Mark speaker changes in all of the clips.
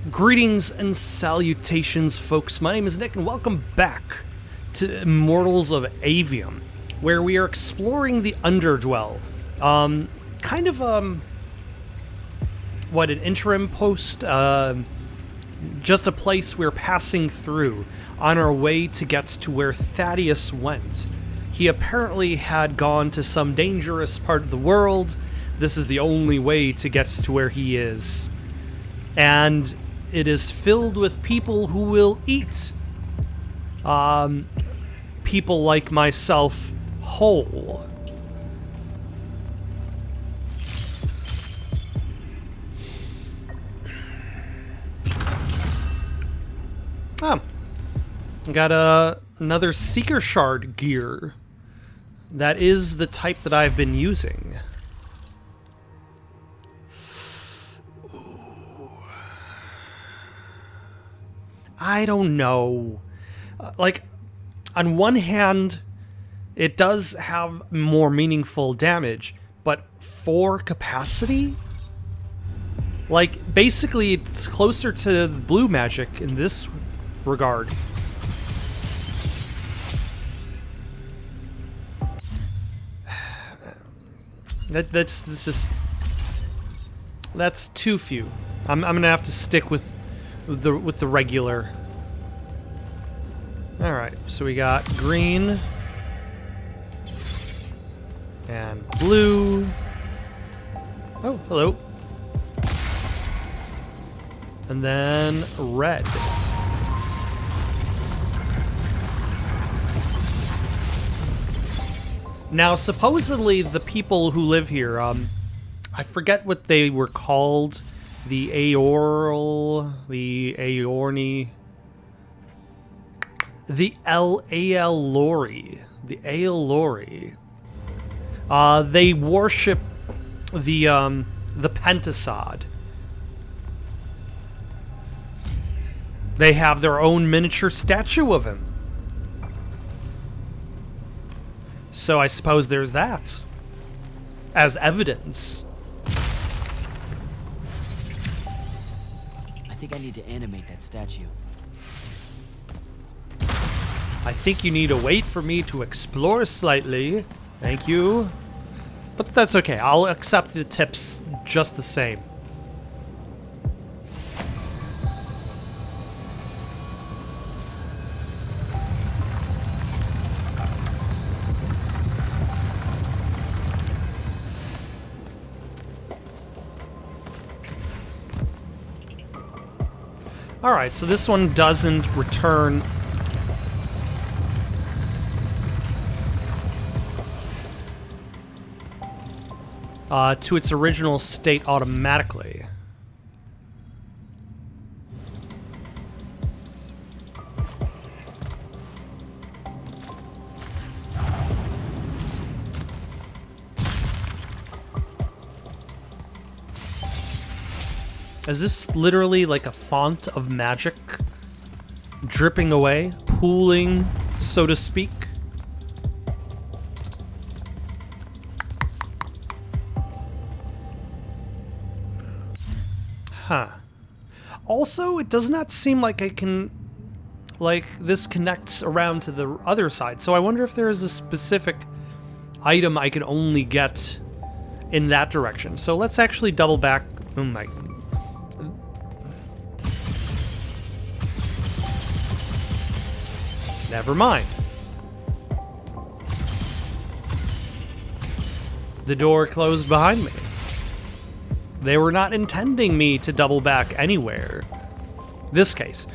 Speaker 1: Greetings and salutations, folks. My name is Nick, and welcome back to Immortals of Aveum, where we are exploring the Underdwell. An interim post, just a place we're passing through on our way to get to where Thaddeus went. He apparently had gone to some dangerous part of the world. This is the only way to get to where he is. And it is filled with people who will eat people like myself whole. Got another Seeker Shard gear. That is the type that I've been using. I don't know. On one hand, it does have more meaningful damage, but for capacity? Basically, it's closer to blue magic in this regard. That's too few. I'm gonna have to stick with the regular. All right, so we got green and blue. Oh, hello. And then red. Now, supposedly the people who live here, I forget what they were called. The Aorni, the Aelori. They worship the Pentasod. They have their own miniature statue of him. So I suppose there's that as evidence.
Speaker 2: I think I need to animate that statue.
Speaker 1: I think you need to wait for me to explore slightly. Thank you. But that's okay. I'll accept the tips just the same. Alright, so this one doesn't return to its original state automatically. Is this literally like a font of magic dripping away, pooling, so to speak? Huh. Also, it does not seem like I can... this connects around to the other side, so I wonder if there is a specific item I can only get in that direction. So let's actually double back... Oh my... Never mind. The door closed behind me. They were not intending me to double back anywhere. This case.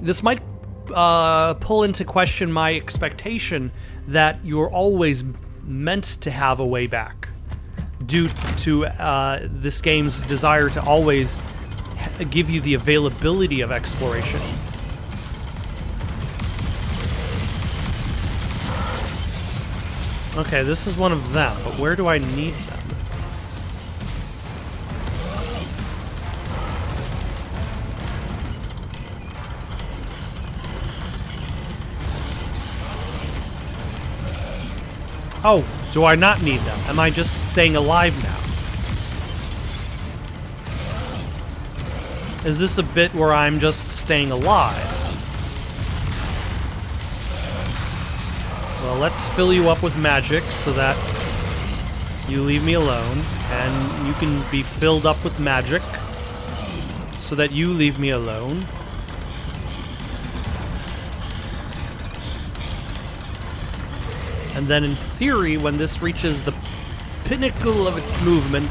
Speaker 1: This might pull into question my expectation that you're always meant to have a way back, due to this game's desire to always give you the availability of exploration. Okay, this is one of them, but where do I need them? Oh, do I not need them? Am I just staying alive now? Is this a bit where I'm just staying alive? Well, let's fill you up with magic so that you leave me alone, and you can be filled up with magic so that you leave me alone. And then in theory, when this reaches the pinnacle of its movement,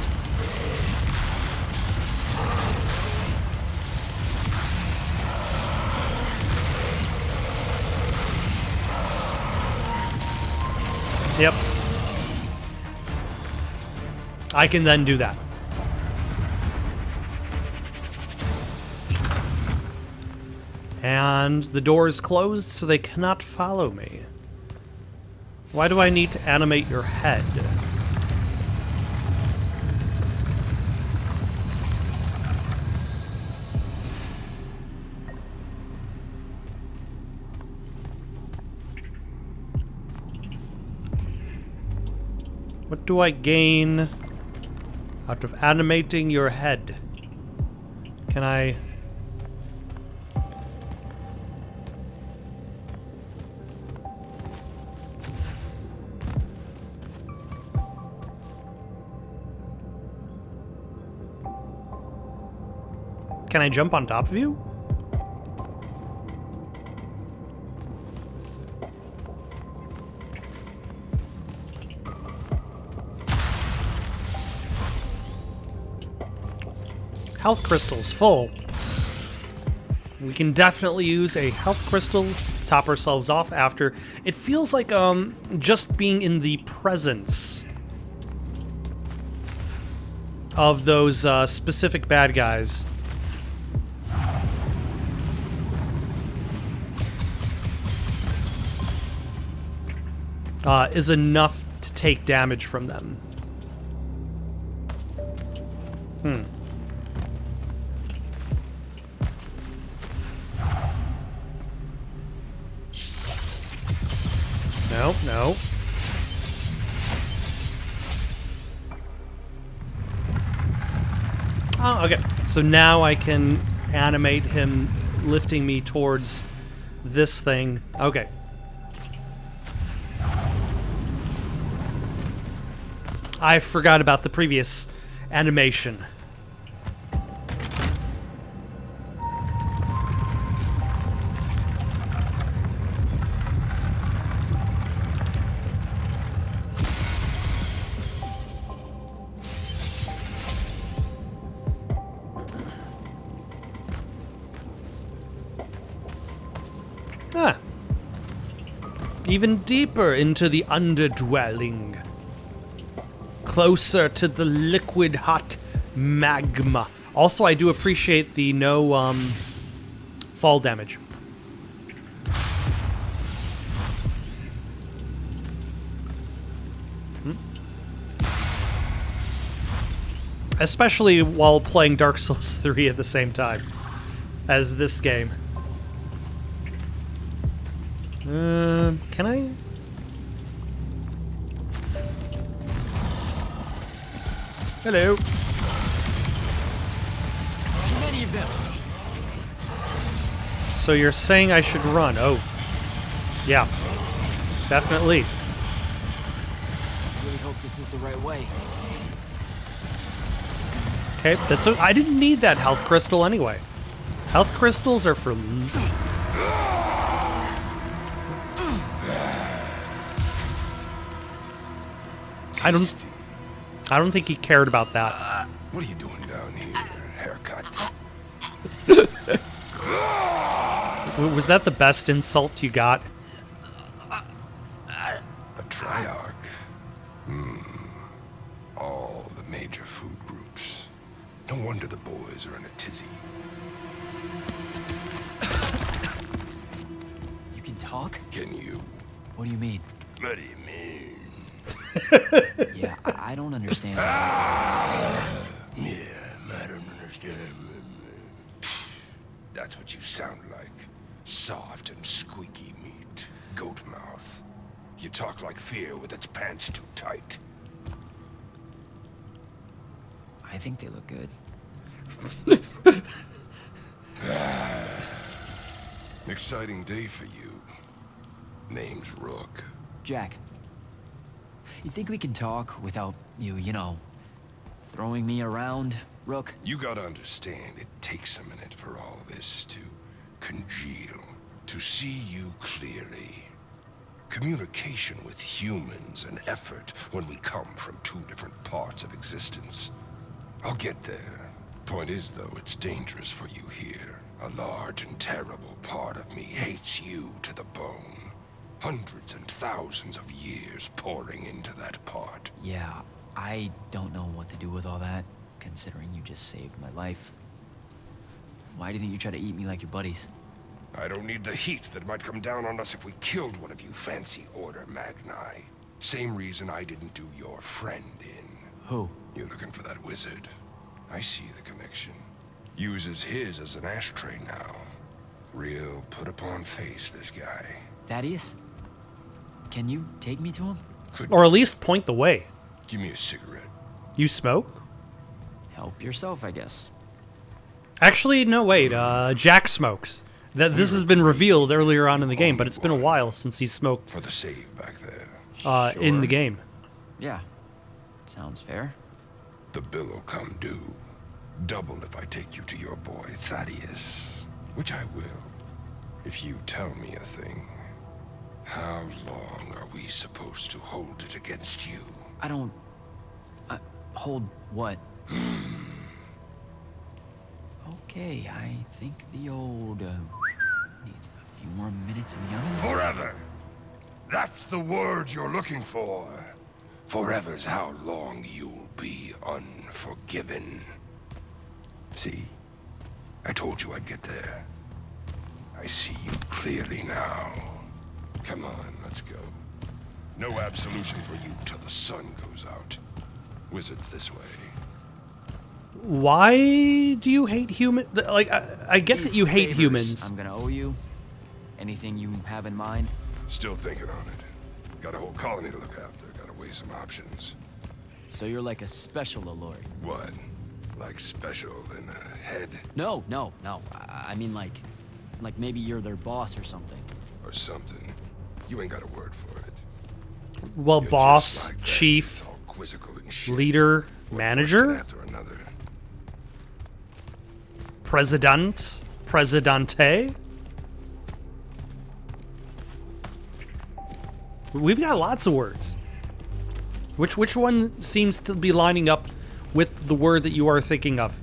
Speaker 1: yep, I can then do that. And the door is closed, so they cannot follow me. Why do I need to animate your head? What do I gain out of animating your head? Can I... Can I jump on top of you? Health crystals full. We can definitely use a health crystal to top ourselves off after. It feels like just being in the presence of those specific bad guys is enough to take damage from them. No, no. Oh, okay. So now I can animate him lifting me towards this thing. Okay. I forgot about the previous animation. Ah. Even deeper into the underdwelling. Closer to the liquid hot magma. Also, I do appreciate the no fall damage. Especially while playing Dark Souls 3 at the same time as this game. Can I? Hello.
Speaker 2: Too many of them.
Speaker 1: So you're saying I should run? Oh, yeah, definitely.
Speaker 2: I really hope this is the right way.
Speaker 1: Okay, that's. I didn't need that health crystal anyway. Health crystals are for. I don't think he cared about that.
Speaker 3: What are you doing down here? Haircut.
Speaker 1: Was that the best insult you got?
Speaker 3: A triarch. All the major food groups. No wonder the boys are in a tizzy.
Speaker 2: You can talk?
Speaker 3: Can you?
Speaker 2: What do you mean?
Speaker 3: What do you mean?
Speaker 2: Yeah, I don't understand.
Speaker 3: Yeah, I don't understand. That's what you sound like. Soft and squeaky meat. Goat mouth. You talk like fear with its pants too tight.
Speaker 2: I think they look good.
Speaker 3: exciting day for you. Name's Rook.
Speaker 2: Jack, you think we can talk without you know, throwing me around, Rook?
Speaker 3: You gotta understand, it takes a minute for all this to congeal, to see you clearly. Communication with humans, an effort when we come from two different parts of existence. I'll get there. Point is, though, it's dangerous for you here. A large and terrible part of me hates you to the bone. Hundreds and thousands of years pouring into that part.
Speaker 2: Yeah, I don't know what to do with all that, considering you just saved my life. Why didn't you try to eat me like your buddies?
Speaker 3: I don't need the heat that might come down on us if we killed one of you fancy Order Magni. Same reason I didn't do your friend in.
Speaker 2: Who?
Speaker 3: You're looking for that wizard. I see the connection. Uses his as an ashtray now. Real put-upon face, this guy.
Speaker 2: Thaddeus? Can you take me to him?
Speaker 1: Or at least point the way.
Speaker 3: Give me a cigarette.
Speaker 1: You smoke?
Speaker 2: Help yourself, I guess.
Speaker 1: Actually, no, wait. Jack smokes. This has been revealed earlier on in the game, but it's been a while since he smoked
Speaker 3: For the save back there.
Speaker 1: in the game.
Speaker 2: Yeah. Sounds fair.
Speaker 3: The bill'll come due. Double if I take you to your boy Thaddeus. Which I will. If you tell me a thing. How long are we supposed to hold it against you?
Speaker 2: I don't... hold what? Okay, I think the old, needs a few more minutes in the oven.
Speaker 3: Forever! That's the word you're looking for. Forever's how long you'll be unforgiven. See? I told you I'd get there. I see you clearly now. Come on, let's go. No absolution for you till the sun goes out. Wizards this way.
Speaker 1: Why do you hate human? Like, I get that you hate
Speaker 2: Favors
Speaker 1: humans.
Speaker 2: I'm gonna owe you. Anything you have in mind?
Speaker 3: Still thinking on it. Got a whole colony to look after. Gotta weigh some options.
Speaker 2: So you're like a special Allure.
Speaker 3: What? Like special in a head
Speaker 2: No. I mean like maybe you're their boss or something.
Speaker 3: or something? You ain't got a word for it.
Speaker 1: Well,
Speaker 3: You're
Speaker 1: boss,
Speaker 3: just like that,
Speaker 1: chief,
Speaker 3: all quizzical and shit.
Speaker 1: leader,
Speaker 3: One
Speaker 1: manager,
Speaker 3: question after another.
Speaker 1: president, presidente. We've got lots of words. Which one seems to be lining up with the word that you are thinking of?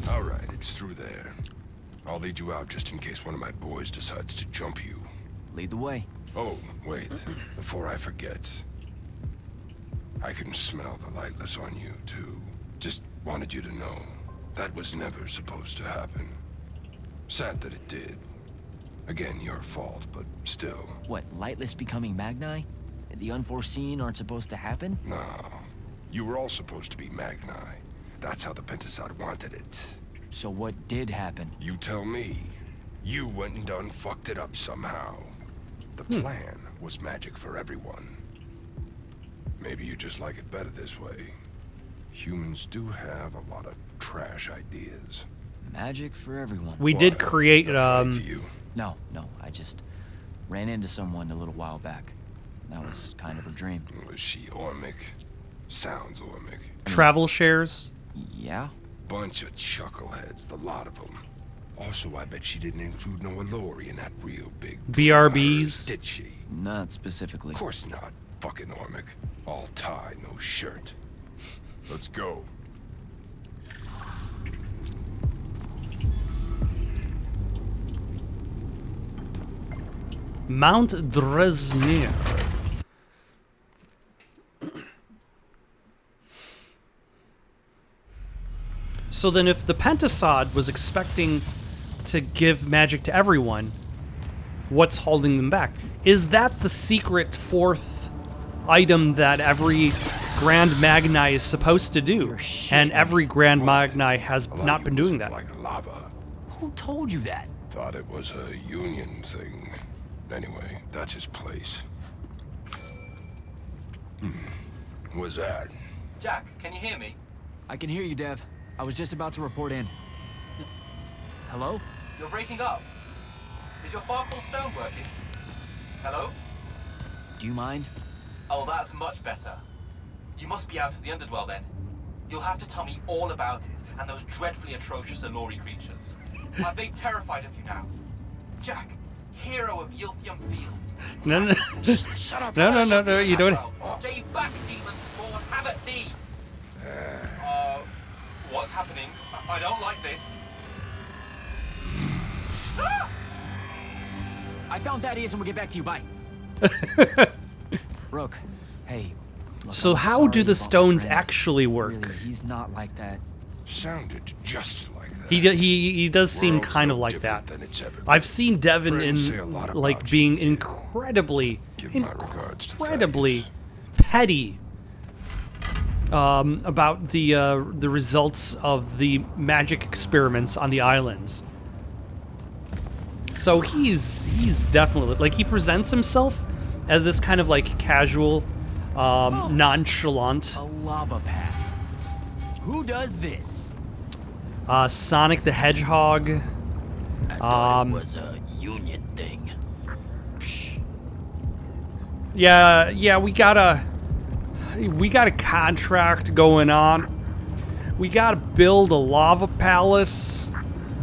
Speaker 3: All right, it's through there. I'll lead you out just in case one of my boys decides to jump you.
Speaker 2: Lead the way.
Speaker 3: Oh, wait. Before I forget. I can smell the lightless on you, too. Just wanted you to know. That was never supposed to happen. Sad that it did. Again, your fault, but still.
Speaker 2: What, Lightless becoming Magni? The unforeseen aren't supposed to happen?
Speaker 3: No. You were all supposed to be Magni. That's how the Pentasod wanted it.
Speaker 2: So what did happen?
Speaker 3: You tell me. You went and done fucked it up somehow. The plan was magic for everyone. Maybe you just like it better this way. Humans do have a lot of trash ideas.
Speaker 2: Magic for everyone.
Speaker 1: We did
Speaker 3: What?
Speaker 1: create
Speaker 3: Afraid to you?
Speaker 2: No, I just ran into someone a little while back. That was kind of a dream.
Speaker 3: Was she Ormic? Sounds Ormic.
Speaker 1: travel shares.
Speaker 2: Yeah?
Speaker 3: Bunch of chuckleheads, the lot of them. Also, I bet she didn't include no Allure in that real big
Speaker 1: BRBs.
Speaker 3: did she?
Speaker 2: Not specifically.
Speaker 3: Of course not. Fucking Ormic. All tie, no shirt. Let's go.
Speaker 1: Mount Dresnir. So then if the Pentasod was expecting to give magic to everyone, what's holding them back? Is that the secret fourth item that every Grand Magni is supposed to do?
Speaker 2: You're shitting
Speaker 1: And every Grand Magni has
Speaker 3: A lot
Speaker 1: not
Speaker 3: of
Speaker 1: been
Speaker 3: you
Speaker 1: doing
Speaker 3: listens
Speaker 1: that.
Speaker 3: like lava.
Speaker 2: Who told you that?
Speaker 3: Thought it was a union thing. Anyway, that's his place. What's that?
Speaker 4: Jack, can you hear me?
Speaker 2: I can hear you, Dev. I was just about to report in. Hello?
Speaker 4: You're breaking up. Is your Farpool stone working? Hello?
Speaker 2: Do you mind?
Speaker 4: Oh, that's much better. You must be out of the Underdwell then. You'll have to tell me all about it, and those dreadfully atrocious Elori creatures. Are they terrified of you now? Jack, hero of Yilthium Fields.
Speaker 1: No, no.
Speaker 4: Shut up.
Speaker 1: No, you don't.
Speaker 4: Stay back, demon spawn, have at thee! What's happening? I don't like this. Ah!
Speaker 2: I found Thaddeus and we'll get back to you, bye. Rook, hey. Look,
Speaker 1: So
Speaker 2: I'm
Speaker 1: how
Speaker 2: sorry
Speaker 1: do the
Speaker 2: about my
Speaker 1: stones
Speaker 2: friend.
Speaker 1: actually work?
Speaker 2: Really, he's not like that.
Speaker 3: Sounded just like that.
Speaker 1: He does seem
Speaker 3: World's
Speaker 1: kind of
Speaker 3: no
Speaker 1: like that.
Speaker 3: different than it's ever been.
Speaker 1: I've seen Devin
Speaker 3: Friends say a
Speaker 1: in
Speaker 3: lot about
Speaker 1: like
Speaker 3: you,
Speaker 1: being
Speaker 3: kid.
Speaker 1: incredibly
Speaker 3: Give my regards to
Speaker 1: incredibly
Speaker 3: Thaddeus.
Speaker 1: petty about the results of the magic experiments on the islands. So he's definitely like he presents himself as this kind of like casual, nonchalant
Speaker 2: A lava path. Who does this?
Speaker 1: Sonic the Hedgehog.
Speaker 2: I thought it was a union thing.
Speaker 1: Yeah, we got a contract going on. We gotta build a lava palace.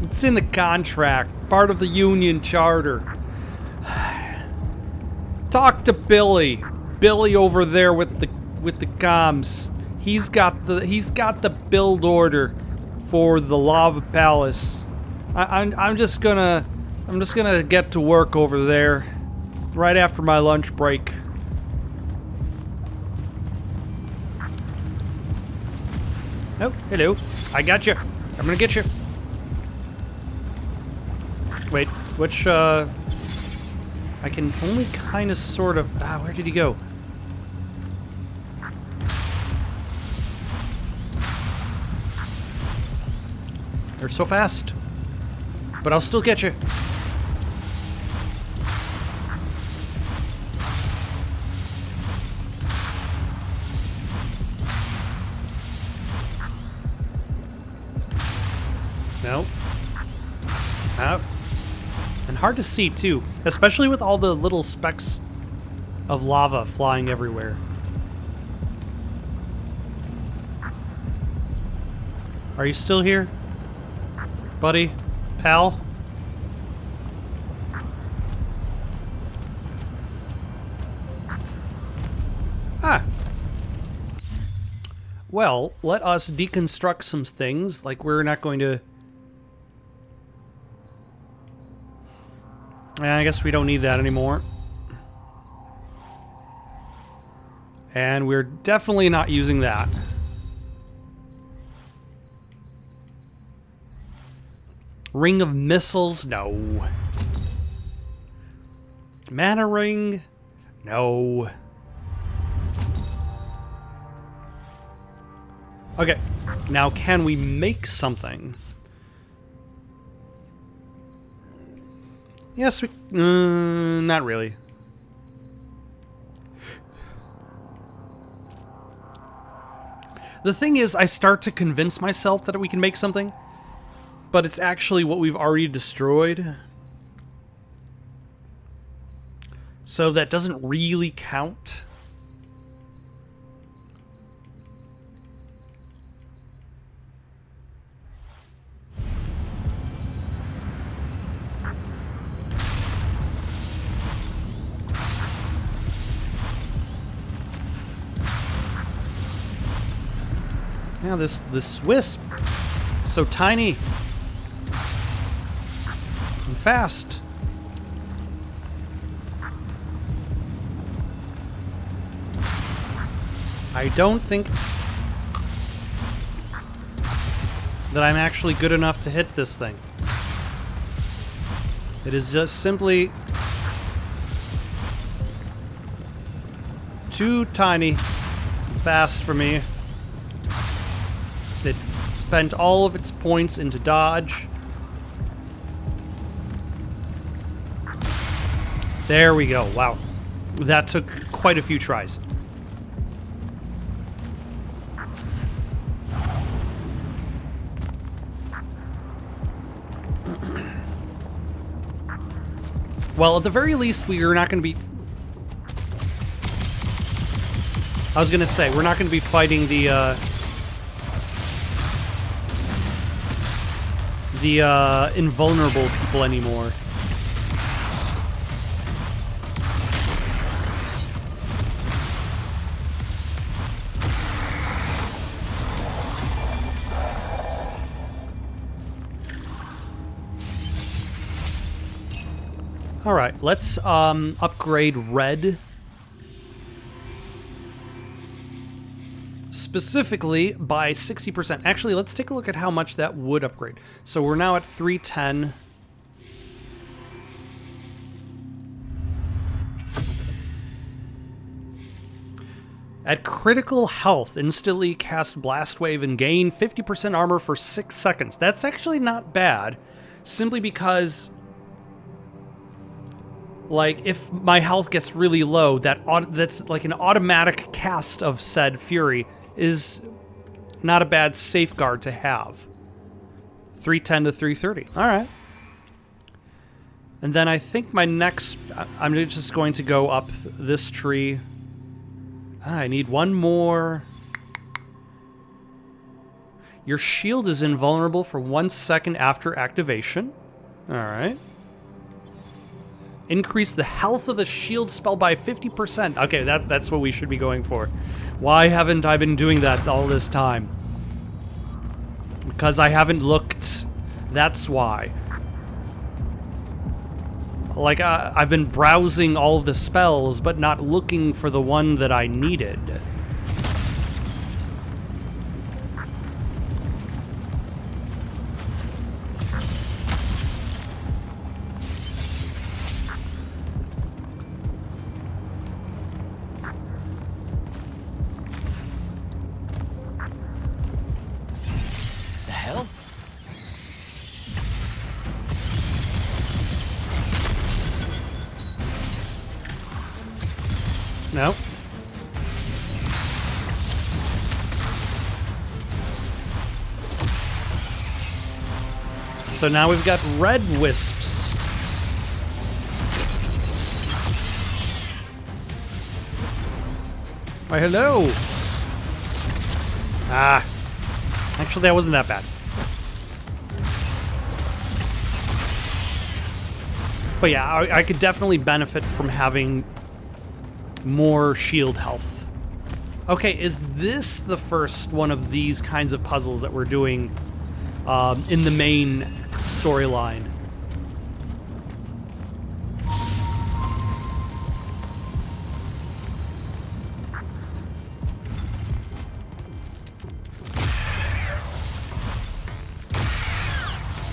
Speaker 1: It's in the contract, part of the union charter. Talk to Billy. Billy over there with the comms. He's got the build order for the lava palace. I'm just gonna get to work over there right after my lunch break. Oh, hello. I got you. I'm gonna get you. Wait, which, I can only kind of sort of... where did he go? They're so fast. But I'll still get you. No. Out. And hard to see too, especially with all the little specks of lava flying everywhere. Are you still here? Buddy? Pal? Ah. Well, let us deconstruct some things, like we're not going to... I guess we don't need that anymore. And we're definitely not using that. Ring of missiles? No. Mana ring? No. Okay. Now can we make something? Yes, we... not really. The thing is, I start to convince myself that we can make something, but it's actually what we've already destroyed. So that doesn't really count. Now this wisp, so tiny and fast. I don't think that I'm actually good enough to hit this thing. It is just simply too tiny, fast for me. It spent all of its points into dodge. There we go. Wow. That took quite a few tries. Well, at the very least, we are not going to be... I was going to say, we're not going to be fighting the invulnerable people anymore. All right, let's upgrade red. Specifically by 60%. Actually, let's take a look at how much that would upgrade. So we're now at 310. At critical health, instantly cast Blast Wave and gain 50% armor for 6 seconds. That's actually not bad, simply because, like, if my health gets really low, that's like an automatic cast of said Fury is not a bad safeguard to have. 310 to 330. All right. And then I think my next... I'm just going to go up this tree. I need one more. Your shield is invulnerable for 1 second after activation. All right. Increase the health of the shield spell by 50%. Okay, that's what we should be going for. Why haven't I been doing that all this time? Because I haven't looked. That's why. Like, I've been browsing all of the spells, but not looking for the one that I needed.
Speaker 2: The hell?
Speaker 1: No. So now we've got red wisps. Why, hello. Ah. Actually, that wasn't that bad. But yeah, I could definitely benefit from having more shield health. Okay, is this the first one of these kinds of puzzles that we're doing in the main storyline?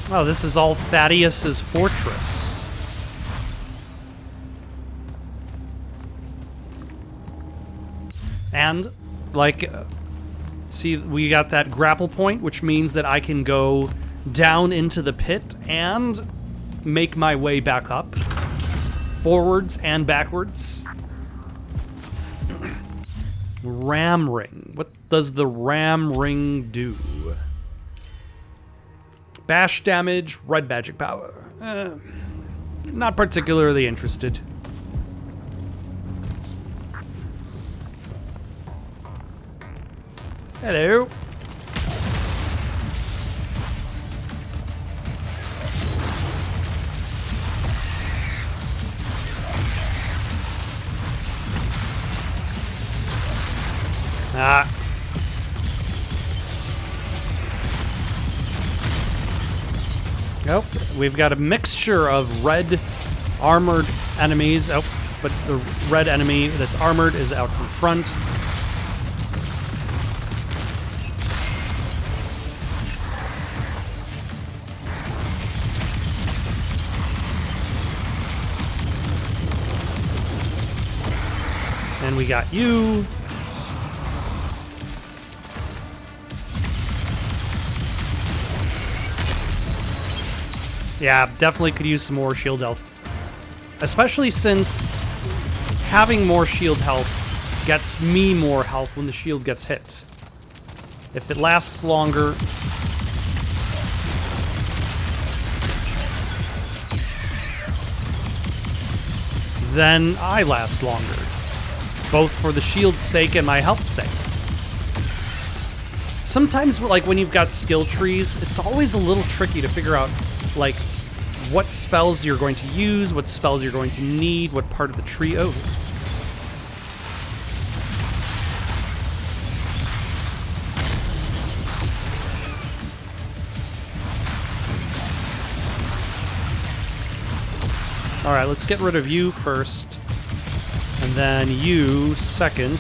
Speaker 1: Oh, this is all Thaddeus's fortress. And, like, see, we got that grapple point, which means that I can go down into the pit and make my way back up. Forwards and backwards. Ram ring. What does the ram ring do? Bash damage, red magic power. Not particularly interested. Hello. Ah. Nope. We've got a mixture of red armored enemies. Oh, but the red enemy that's armored is out in front. And we got you. Yeah, definitely could use some more shield health. Especially since having more shield health gets me more health when the shield gets hit. If it lasts longer... then I last longer. Both for the shield's sake and my health's sake. Sometimes, like, when you've got skill trees, it's always a little tricky to figure out, like, what spells you're going to use, what spells you're going to need, what part of the tree. Oh. Alright, let's get rid of you first. And then you second.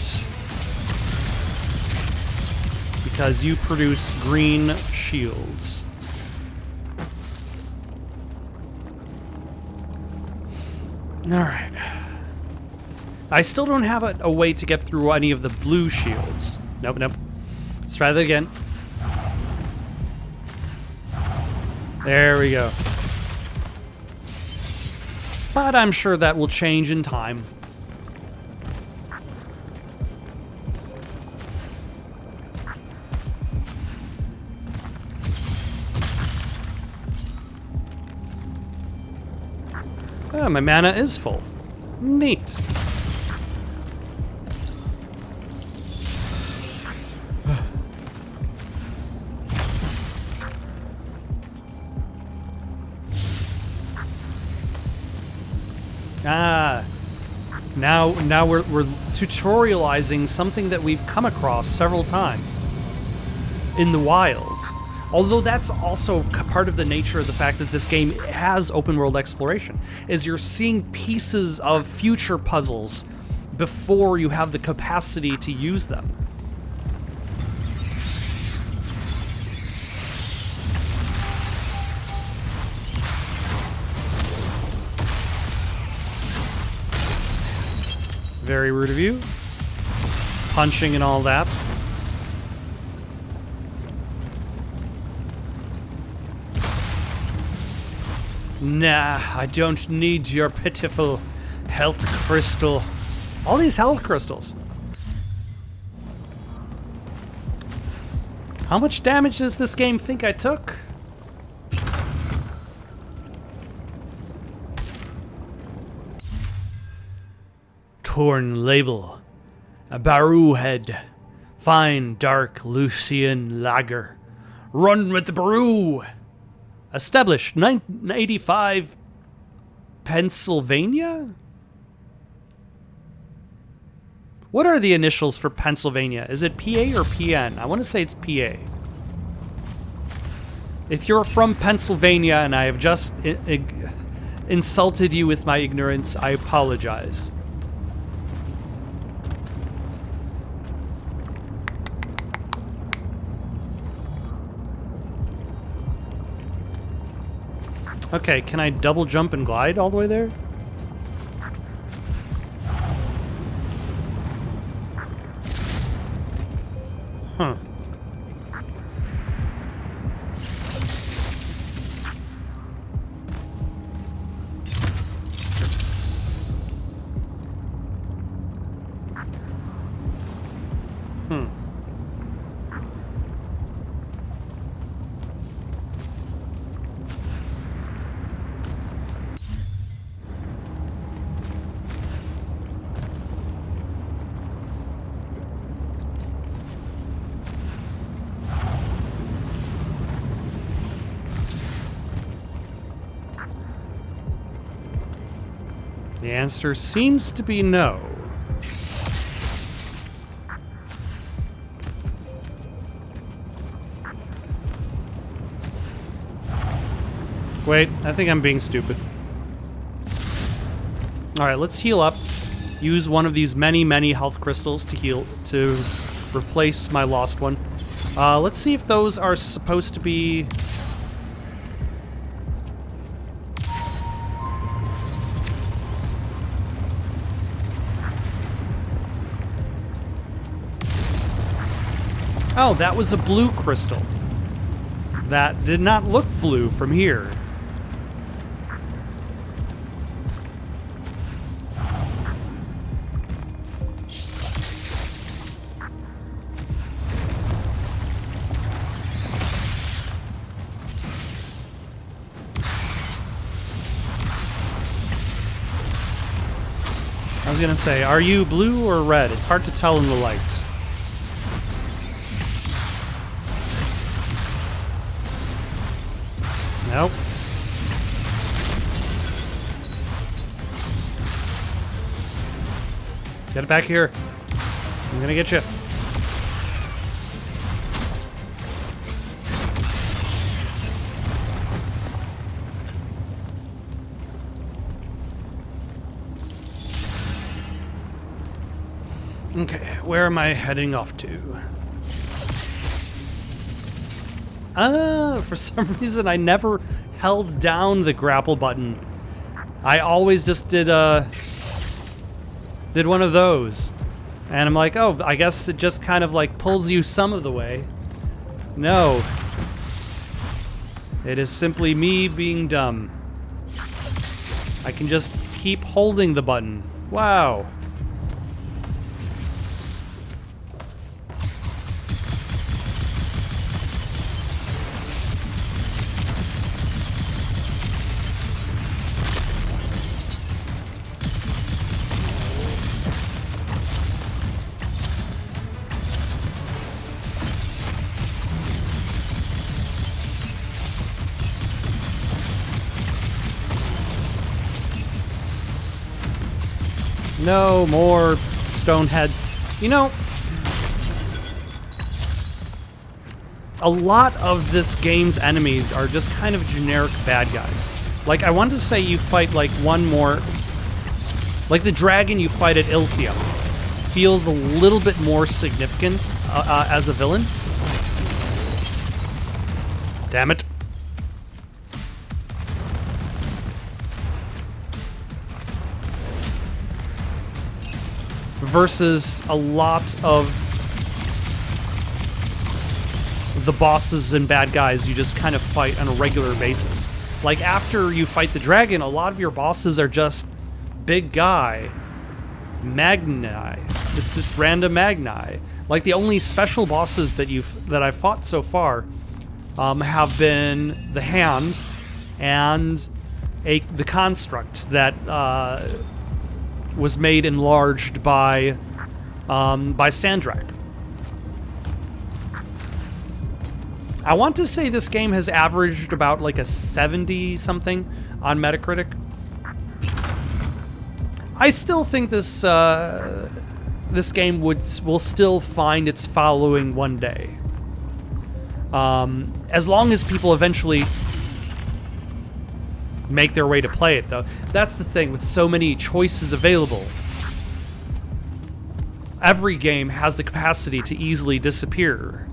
Speaker 1: Because you produce green shields. Alright. I still don't have a way to get through any of the blue shields. Nope, nope. Let's try that again. There we go. But I'm sure that will change in time. Oh, my mana is full. Neat. Now we're tutorializing something that we've come across several times in the wild. Although that's also part of the nature of the fact that this game has open world exploration, is you're seeing pieces of future puzzles before you have the capacity to use them. Very rude of you. Punching and all that. Nah, I don't need your pitiful health crystal. All these health crystals. How much damage does this game think I took? Torn label. A Baru head. Fine, dark Lucian lager. Run with the Baru! Established 1985 Pennsylvania? What are the initials for Pennsylvania? Is it PA or PN? I want to say it's PA. If you're from Pennsylvania and I have just insulted you with my ignorance, I apologize. Okay, can I double jump and glide all the way there? Huh. The answer seems to be no. Wait, I think I'm being stupid. Alright, let's heal up. Use one of these many health crystals to heal, to replace my lost one. Let's see if those are supposed to be... Oh, that was a blue crystal. That did not look blue from here. was gonna say, are you blue or red? It's hard to tell in the light. Nope. Get it back here. I'm gonna get you. Okay, where am I heading off to? For some reason I never held down the grapple button. I always just did one of those. And I'm like, oh, I guess it just kind of like pulls you some of the way. No. It is simply me being dumb. I can just keep holding the button. Wow. No more stone heads. You know, a lot of this game's enemies are just kind of generic bad guys. Like, I want to say you fight like one more... Like the dragon you fight at Ilthium feels a little bit more significant as a villain. Damn it. Versus a lot of the bosses and bad guys you just kind of fight on a regular basis. Like, after you fight the dragon, a lot of your bosses are just big guy. Magni. Just random Magni. Like, the only special bosses that I've fought so far have been the Hand and the Construct that was made enlarged by Sandrak. I want to say this game has averaged about like a 70-something on Metacritic. I still think this game will still find its following one day, as long as people eventually make their way to play it, though. That's the thing with so many choices available. Every game has the capacity to easily disappear.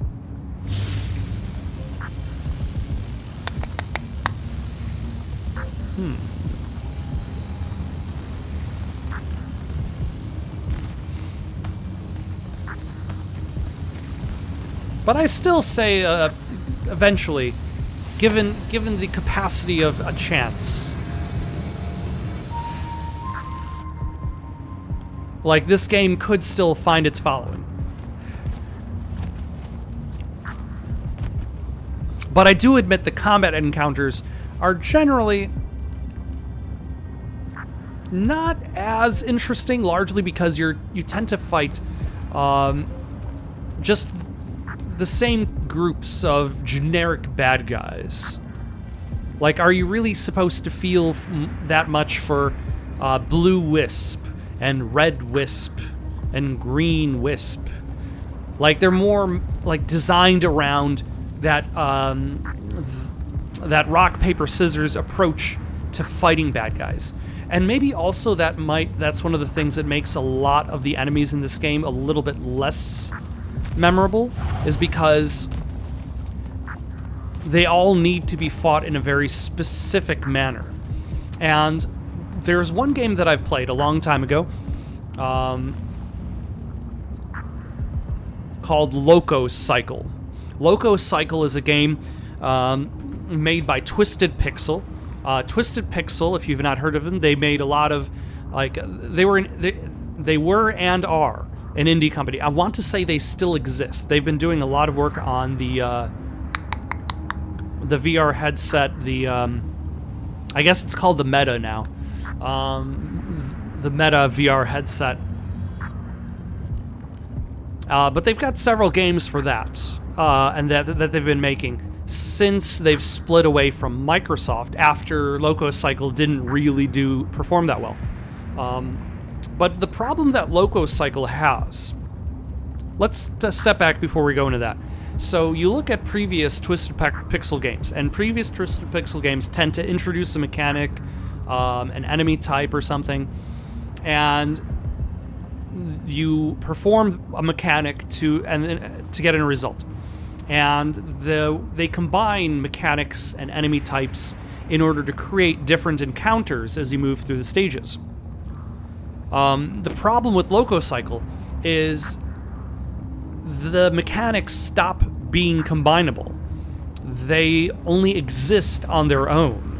Speaker 1: But I still say, eventually, given the capacity of a chance, like, this game could still find its following. But I do admit the combat encounters are generally not as interesting, largely because you tend to fight just the same groups of generic bad guys. Like, are you really supposed to feel that much for Blue Wisp and Red Wisp and Green Wisp? Like, they're more like designed around that that rock paper scissors approach to fighting bad guys. And maybe also that's one of the things that makes a lot of the enemies in this game a little bit less memorable, is because they all need to be fought in a very specific manner. And there's one game that I've played a long time ago called Loco Cycle. Loco Cycle is a game made by Twisted Pixel. Twisted Pixel, if you've not heard of them, they made a lot of, like, they were and are an indie company. I want to say they still exist. They've been doing a lot of work on the VR headset, I guess it's called the Meta now. the Meta VR headset. But they've got several games for that, and that they've been making since they've split away from Microsoft after LocoCycle didn't really perform that well. But the problem that LocoCycle has, let's step back before we go into that. So you look at previous Twisted Pixel games, and previous Twisted Pixel games tend to introduce a mechanic, an enemy type or something, and you perform a mechanic to get a result. And they combine mechanics and enemy types in order to create different encounters as you move through the stages. The problem with LocoCycle is the mechanics stop being combinable. They only exist on their own.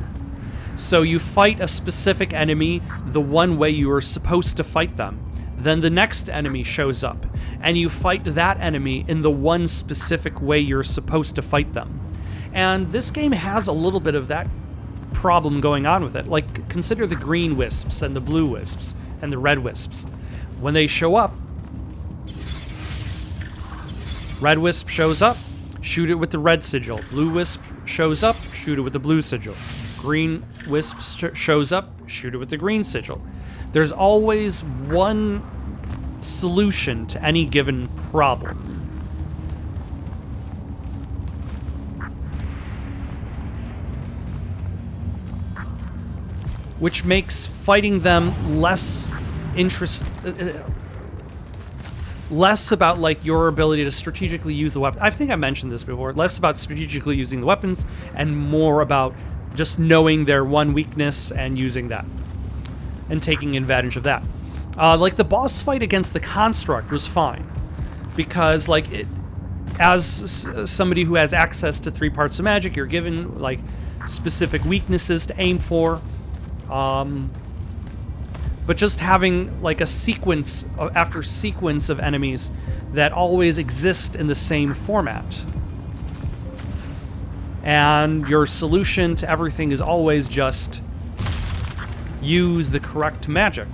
Speaker 1: So you fight a specific enemy the one way you are supposed to fight them. Then the next enemy shows up, and you fight that enemy in the one specific way you're supposed to fight them. And this game has a little bit of that problem going on with it. Like, consider the green wisps and the blue wisps and the red wisps. When they show up, red wisp shows up, shoot it with the red sigil. Blue wisp shows up, shoot it with the blue sigil. Green wisp shows up, shoot it with the green sigil. There's always one solution to any given problem. Which makes fighting them less about like your ability to strategically use the weapon. I think I mentioned this before. Less about strategically using the weapons and more about just knowing their one weakness and using that and taking advantage of that. Like the boss fight against the Construct was fine because like as somebody who has access to 3 parts of magic, you're given like specific weaknesses to aim for. But just having like a sequence after sequence of enemies that always exist in the same format. And your solution to everything is always just use the correct magic.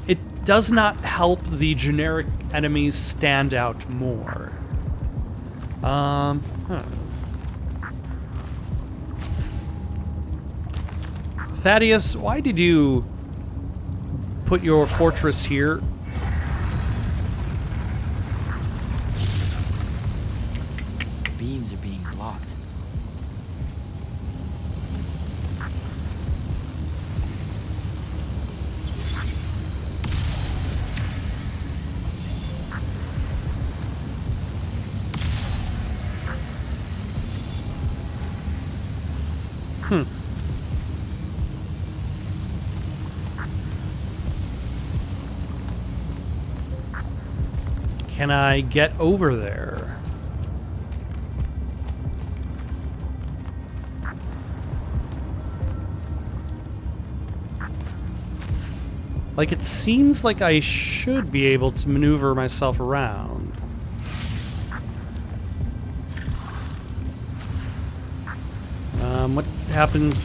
Speaker 1: It does not help the generic enemies stand out more. Thaddeus, why did you put your fortress here?
Speaker 2: Beams are being blocked.
Speaker 1: Can I get over there? Like, it seems like I should be able to maneuver myself around. What happens?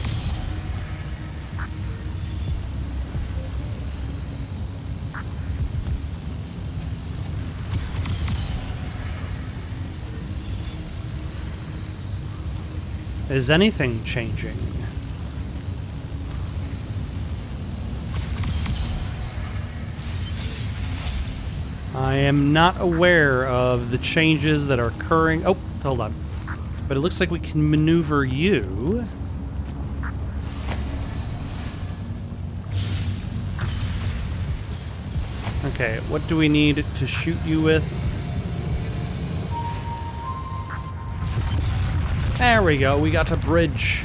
Speaker 1: Is anything changing? I am not aware of the changes that are occurring. Oh, hold on. But it looks like we can maneuver you. Okay, what do we need to shoot you with? There we go, we got a bridge.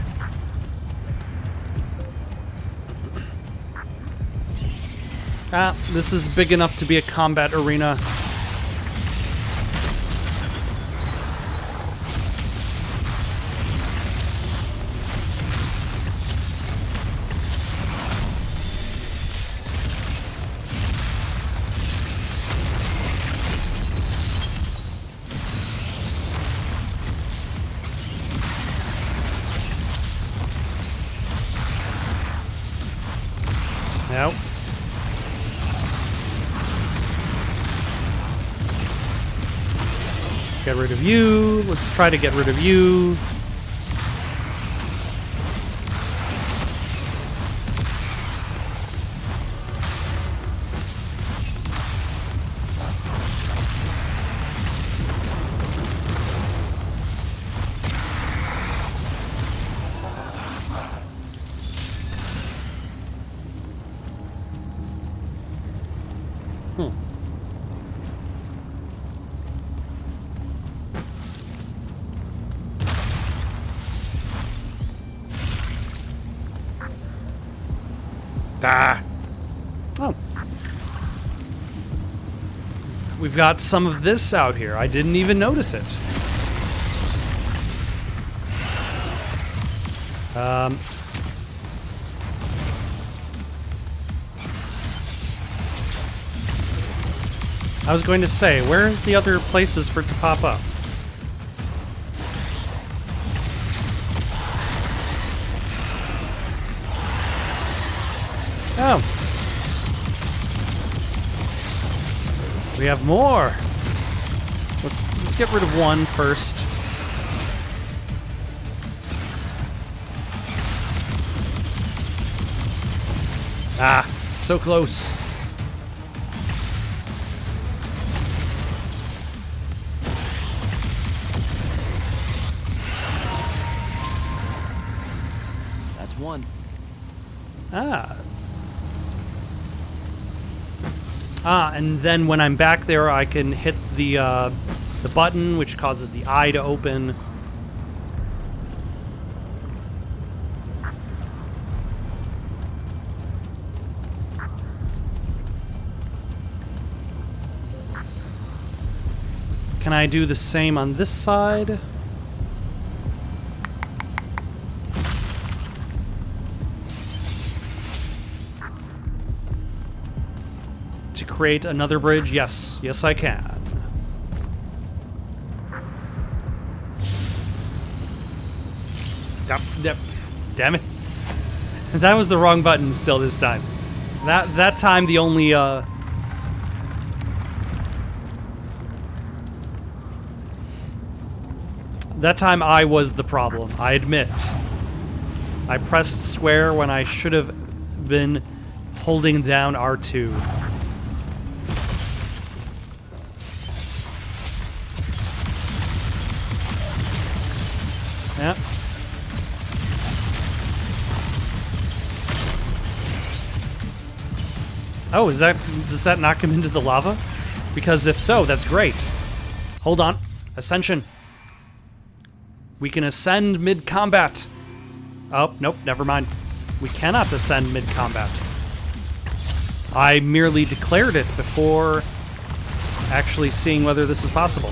Speaker 1: Ah, this is big enough to be a combat arena. Get rid of you. Let's try to get rid of you. Ah. Oh. We've got some of this out here. I didn't even notice it. I was going to say, where's the other places for it to pop up? Oh. We have more. Let's get rid of one first. Ah, so close.
Speaker 2: That's one.
Speaker 1: And then when I'm back there, I can hit the button, which causes the eye to open. Can I do the same on this side? To create another bridge? Yes. Yes, I can. Yep. Damn it. That was the wrong button still this time. That time the only, that time I was the problem, I admit. I pressed square when I should have been holding down R2. Yeah. Oh, does that knock him into the lava? Because if so, that's great. Hold on. Ascension. We can ascend mid-combat. Oh, nope, never mind. We cannot ascend mid-combat. I merely declared it before actually seeing whether this is possible.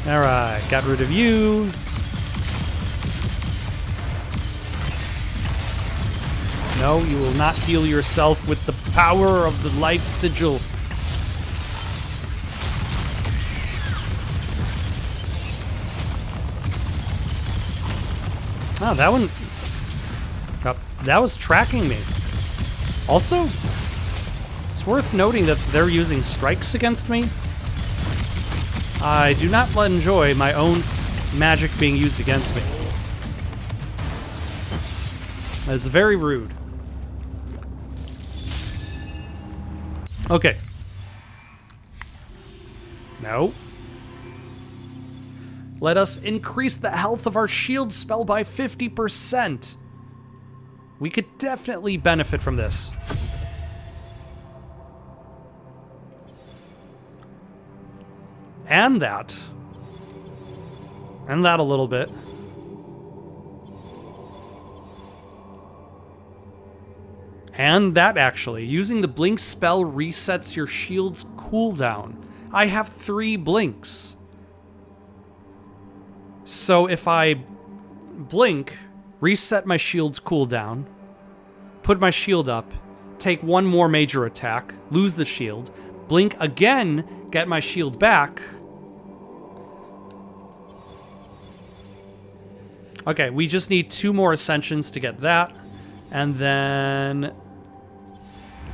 Speaker 1: Alright, got rid of you. No, you will not heal yourself with the power of the life sigil. Oh, that one... that was tracking me. Also, it's worth noting that they're using strikes against me. I do not enjoy my own magic being used against me. That's very rude. Okay. No. Let us increase the health of our shield spell by 50%. We could definitely benefit from this. And that. And that a little bit. And that, actually. Using the blink spell resets your shield's cooldown. I have 3 blinks. So if I blink, reset my shield's cooldown, put my shield up, take 1 more major attack, lose the shield, blink again, get my shield back, Okay, we just need 2 more ascensions to get that. And then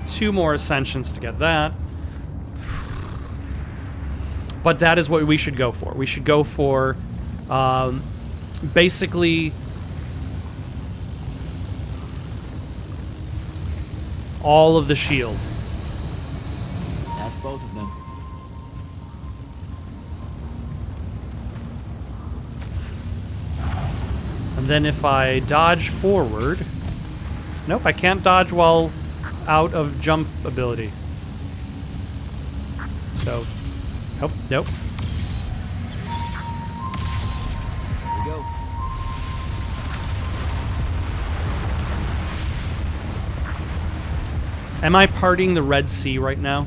Speaker 1: 2 more ascensions to get that. But that is what we should go for. We should go for basically all of the shield.
Speaker 2: That's both of them.
Speaker 1: And then if I dodge forward... Nope, I can't dodge while out of jump ability. So, nope, nope.
Speaker 2: Here we go.
Speaker 1: Am I parting the Red Sea right now?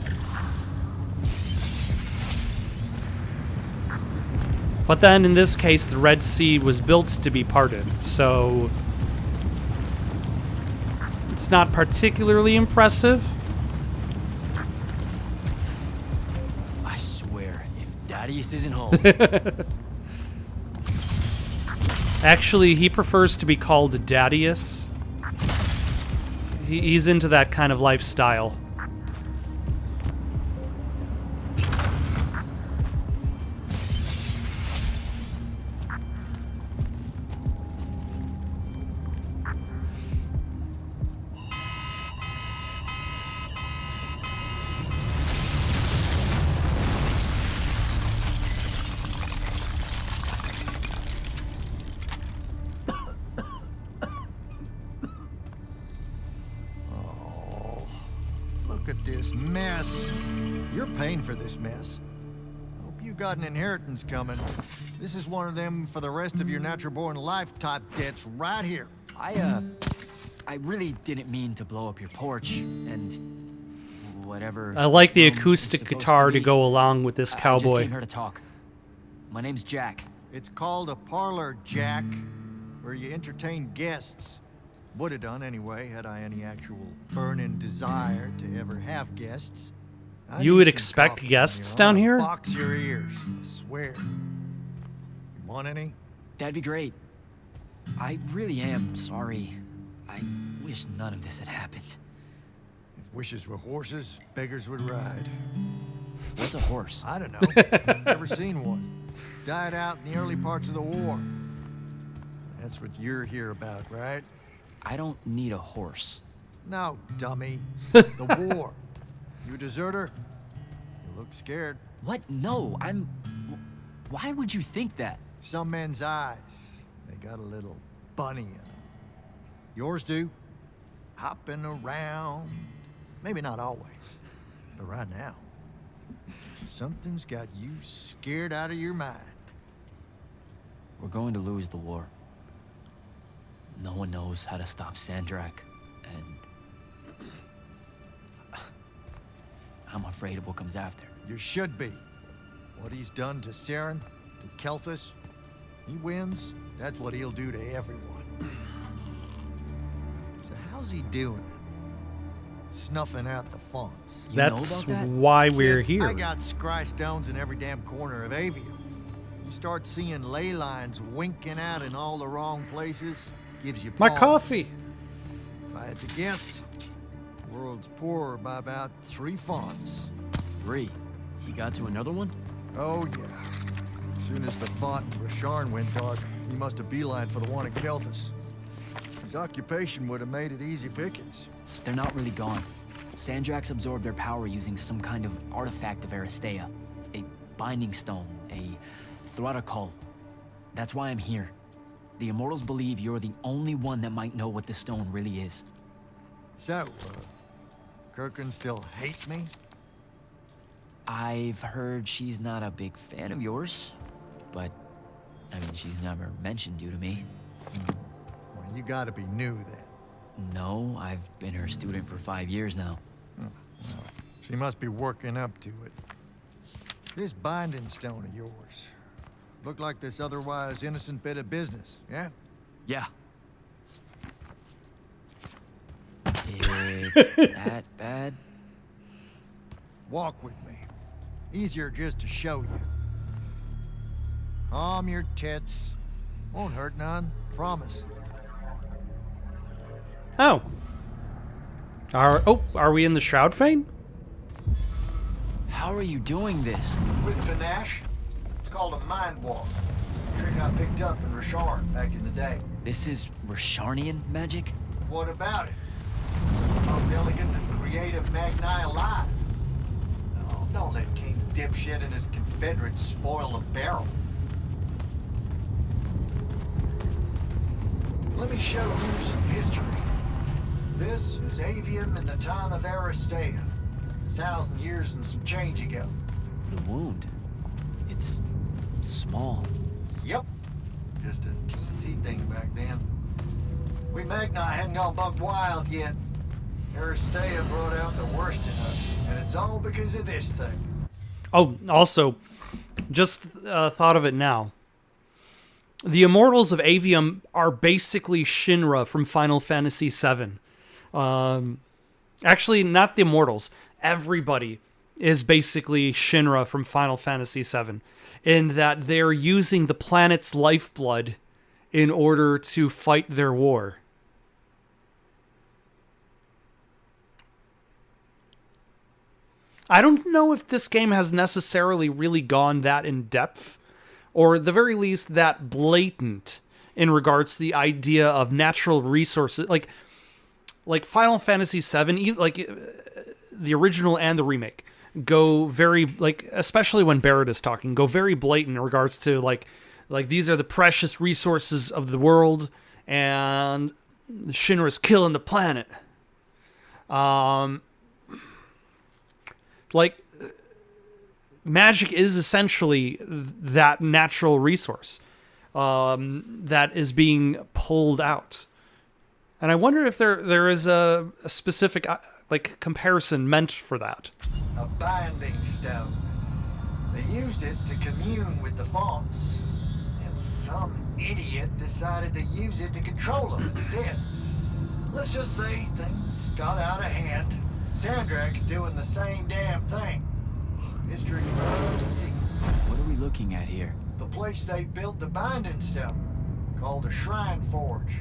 Speaker 1: But then, in this case, the Red Sea was built to be parted, so... It's not particularly impressive.
Speaker 2: I swear, if Thaddeus isn't home...
Speaker 1: Actually, he prefers to be called Daddius. He's into that kind of lifestyle.
Speaker 5: Look at this mess. You're paying for this mess. Hope you got an inheritance coming. This is one of them for the rest of your natural-born life type debts right here.
Speaker 2: I really didn't mean to blow up your porch, and whatever...
Speaker 1: I like the
Speaker 2: room is
Speaker 1: acoustic
Speaker 2: supposed
Speaker 1: guitar to
Speaker 2: be.
Speaker 1: go along with this
Speaker 2: I just
Speaker 1: cowboy.
Speaker 2: came here to talk. My name's Jack.
Speaker 5: It's called a parlor, Jack, where you entertain guests. Would have done anyway, had I any actual burning desire to ever have guests. I
Speaker 1: You
Speaker 5: need
Speaker 1: would
Speaker 5: some
Speaker 1: expect
Speaker 5: coffee,
Speaker 1: guests
Speaker 5: you know,
Speaker 1: down here?
Speaker 5: Box your ears, I swear. You want any?
Speaker 2: That'd be great. I really am sorry. I wish none of this had happened.
Speaker 5: If wishes were horses, beggars would ride.
Speaker 2: What's a horse?
Speaker 5: I don't know. Never seen one. Died out in the early parts of the war. That's what you're here about, right?
Speaker 2: I don't need a horse.
Speaker 5: No, dummy. The war. You a deserter? You look scared.
Speaker 2: What? No, I'm... Why would you think that?
Speaker 5: Some men's eyes, they got a little bunny in them. Yours do. Hopping around. Maybe not always, but right now. Something's got you scared out of your mind.
Speaker 2: We're going to lose the war. No one knows how to stop Sandrak, and... I'm afraid of what comes after.
Speaker 5: You should be. What he's done to Saren, to Kelthus, he wins, that's what he'll do to everyone. So how's he doing it? Snuffing out the fonts.
Speaker 2: You know
Speaker 1: That's
Speaker 2: about that?
Speaker 1: why we're
Speaker 5: Kid,
Speaker 1: here.
Speaker 5: I got scry stones in every damn corner of Aveum. You start seeing ley lines winking out in all the wrong places, gives you
Speaker 1: My
Speaker 5: pause.
Speaker 1: coffee.
Speaker 5: If I had to guess, the world's poorer by about 3 fonts.
Speaker 2: 3. He got to another one?
Speaker 5: Oh, yeah. As soon as the font in Rasharn went dark, he must have beelined for the one in Kelthus. His occupation would have made it easy pickings.
Speaker 2: They're not really gone. Sandrax absorbed their power using some kind of artifact of Aristea. A binding stone, a Throttacol. That's why I'm here. The Immortals believe you're the only one that might know what the stone really is.
Speaker 5: So, Kirkin still hate me?
Speaker 2: I've heard she's not a big fan of yours, but, I mean, she's never mentioned you to me.
Speaker 5: Well, you gotta be new then.
Speaker 2: No, I've been her student for 5 years now.
Speaker 5: Well, she must be working up to it. This binding stone of yours. Looked like this otherwise innocent bit of business, yeah?
Speaker 2: Yeah. It's that bad?
Speaker 5: Walk with me. Easier just to show you. Calm your tits. Won't hurt none. Promise.
Speaker 1: Oh. Are we in the Shroud Fane?
Speaker 2: How are you doing this?
Speaker 5: With panache. It's called a mind walk. A trick I picked up in Rasharn back in the day.
Speaker 2: This is Rasharnian magic?
Speaker 5: What about it? It's the most elegant and creative Magni alive. Oh, don't let King Dipshit and his Confederates spoil the barrel. Let me show you some history. This is Aveum in the time of Aristea. 1,000 years and some change ago.
Speaker 2: The wound. It's small.
Speaker 5: Yep. Just a teensy thing back then. We Magni hadn't gone buck wild yet. Aristea brought out the worst in us, and it's all because of this thing.
Speaker 1: Oh, also, just thought of it now. The Immortals of Aveum are basically Shinra from Final Fantasy VII. Actually, not the Immortals. Everybody is basically Shinra from Final Fantasy VII, in that they're using the planet's lifeblood in order to fight their war. I don't know if this game has necessarily really gone that in depth, or at the very least that blatant in regards to the idea of natural resources, like Final Fantasy VII, like the original and the remake, go very, like, especially when Barrett is talking, go very blatant in regards to like these are the precious resources of the world, and Shinra's killing the planet. Like, magic is essentially that natural resource that is being pulled out. And I wonder if there is a specific like comparison meant for that.
Speaker 5: A binding stone. They used it to commune with the fonts, and some idiot decided to use it to control them instead. Let's just say things got out of hand. Sandrak's doing the same damn thing. History loves a secret.
Speaker 2: What are we looking at here?
Speaker 5: The place they built the binding stone, called a shrine forge.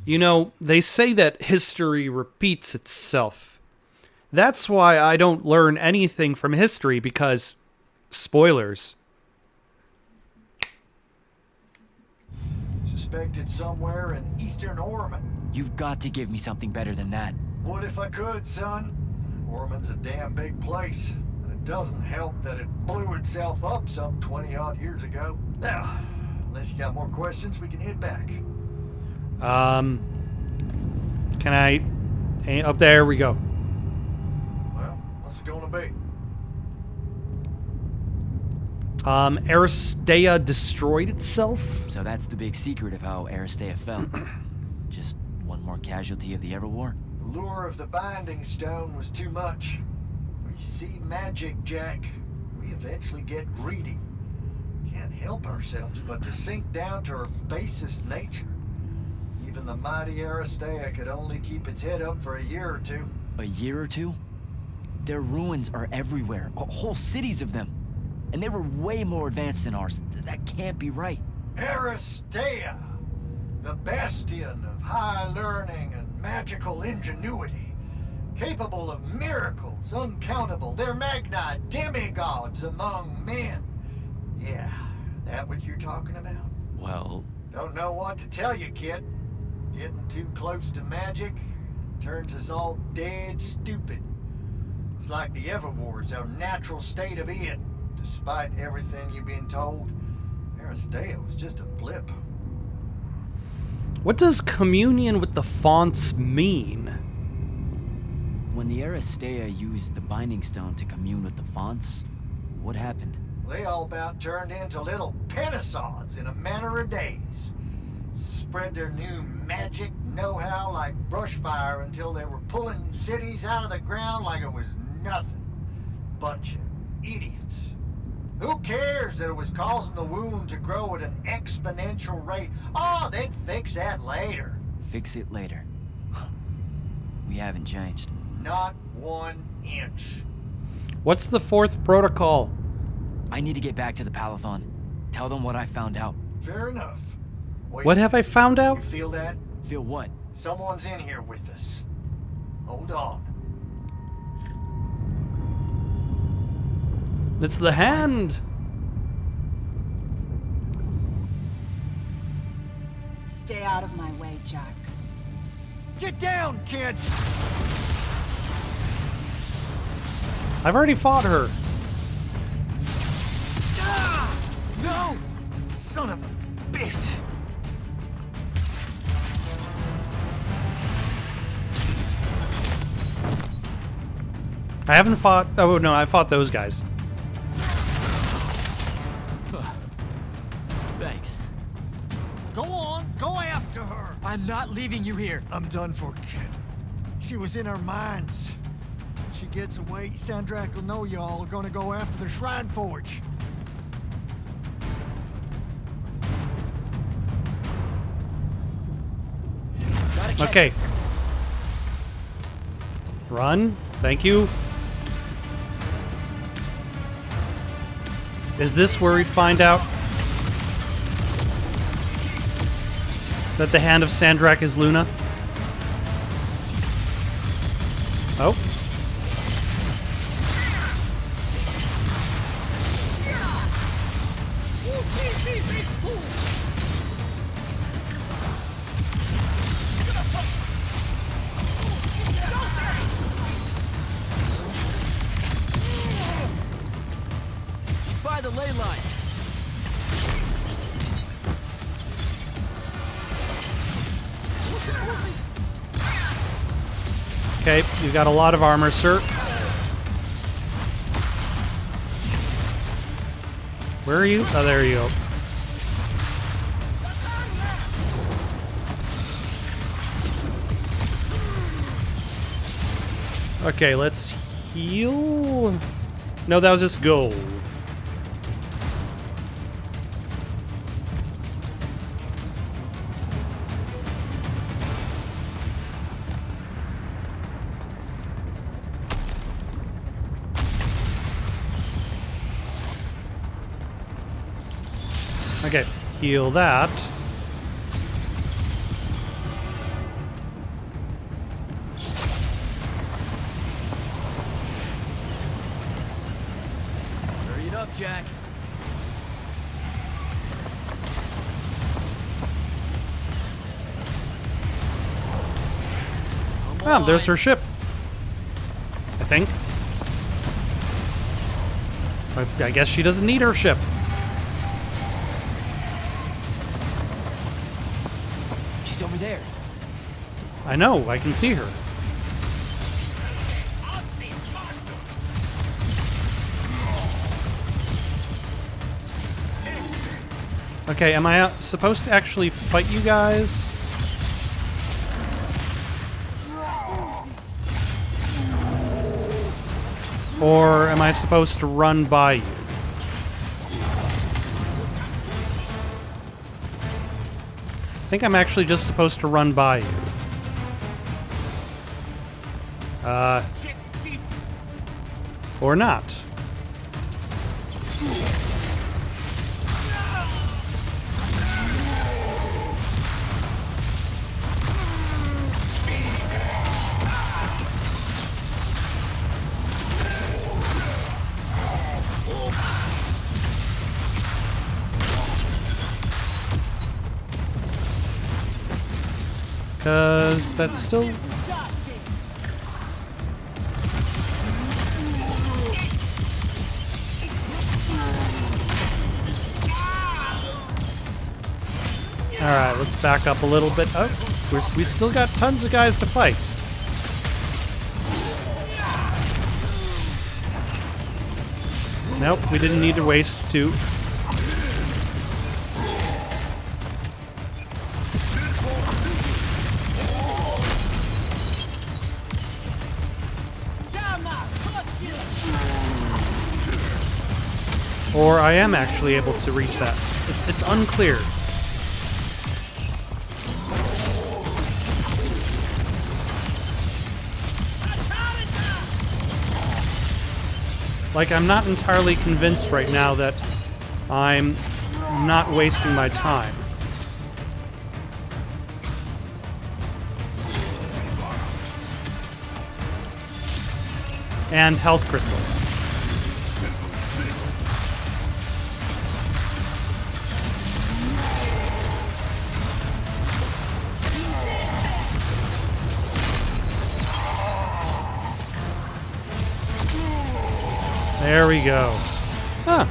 Speaker 1: You know, they say that history repeats itself. That's why I don't learn anything from history, because spoilers.
Speaker 5: Suspected somewhere in eastern Orman.
Speaker 2: You've got to give me something better than that.
Speaker 5: What if I could, son? Orman's a damn big place. And it doesn't help that it blew itself up some 20-odd years ago. Now, unless you got more questions, we can head back.
Speaker 1: Can I... Up there we go.
Speaker 5: Well, what's it gonna be?
Speaker 1: Aristea destroyed itself?
Speaker 2: So that's the big secret of how Aristea fell. Just one more casualty of the Everwar?
Speaker 5: The lure of the binding stone was too much. We see magic, Jack. We eventually get greedy. Can't help ourselves but to sink down to our basest nature. Even the mighty Aristea could only keep its head up for a year or two.
Speaker 2: A year or two? Their ruins are everywhere. Whole cities of them. And they were way more advanced than ours. That can't be right.
Speaker 5: Aristea, the bastion of high learning and magical ingenuity, capable of miracles uncountable. They're Magni demigods among men. Yeah, that what you're talking about?
Speaker 2: Well...
Speaker 5: Don't know what to tell you, kid. Getting too close to magic turns us all dead stupid. It's like the Everwar's our natural state of being. Despite everything you've been told, Aristea was just a blip.
Speaker 1: What does communion with the fonts mean?
Speaker 2: When the Aristea used the Binding Stone to commune with the fonts, what happened?
Speaker 5: They all about turned into little penasons in a matter of days. Spread their new magic know-how like brushfire until they were pulling cities out of the ground like it was nothing. Bunch of idiots. Who cares that it was causing the wound to grow at an exponential rate? Oh, they'd fix that later.
Speaker 2: Fix it later. We haven't changed.
Speaker 5: Not 1 inch.
Speaker 1: What's the fourth protocol?
Speaker 2: I need to get back to the Palathon. Tell them what I found out.
Speaker 5: Fair enough. Wait,
Speaker 1: What have I found out?
Speaker 5: you feel that?
Speaker 2: Feel what?
Speaker 5: Someone's in here with us. Hold on.
Speaker 1: It's the hand.
Speaker 6: Stay out of my way, Jack.
Speaker 5: Get down, kid!
Speaker 1: I've already fought her.
Speaker 5: No! Son of a bitch!
Speaker 1: I haven't fought. Oh no, I fought those guys.
Speaker 2: Thanks.
Speaker 5: Go on, go after her!
Speaker 2: I'm not leaving you here.
Speaker 5: I'm done for, kid. She was in our minds. She gets away, Sandrak will know y'all are gonna go after the Shrine Forge.
Speaker 2: Gotta catch
Speaker 1: Okay. Run. Thank you. Is this where we find out that the hand of Sandrak is Luna? Oh.
Speaker 2: By the ley line.
Speaker 1: Okay, you got a lot of armor, sir. Where are you? Oh, there you go. Okay, let's heal. No, that was just gold. Okay, heal that.
Speaker 2: Hurry it up, Jack.
Speaker 1: Ah, there's her ship. I think. I guess she doesn't need her ship.
Speaker 2: She's over there.
Speaker 1: I know, I can see her. Okay, am I supposed to actually fight you guys? Or am I supposed to run by you? I think I'm actually just supposed to run by you. Or not. Because that's still... Alright, let's back up a little bit. Oh, we still got tons of guys to fight. Nope, we didn't need to waste two. Or I am actually able to reach that. It's unclear. Like, I'm not entirely convinced right now that I'm not wasting my time. And health crystals. There we go. Huh.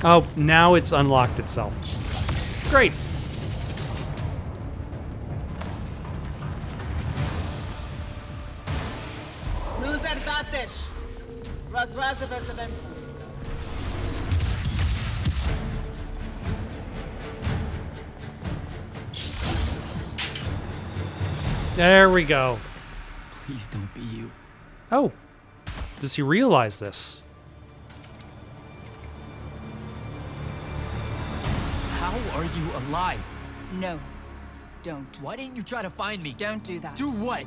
Speaker 1: Oh, now it's unlocked itself. Great. There we go.
Speaker 2: Please don't be you.
Speaker 1: Oh, does he realize this?
Speaker 2: How are you alive?
Speaker 6: No, don't.
Speaker 2: Why didn't you try to find me?
Speaker 6: Don't do that.
Speaker 2: Do what?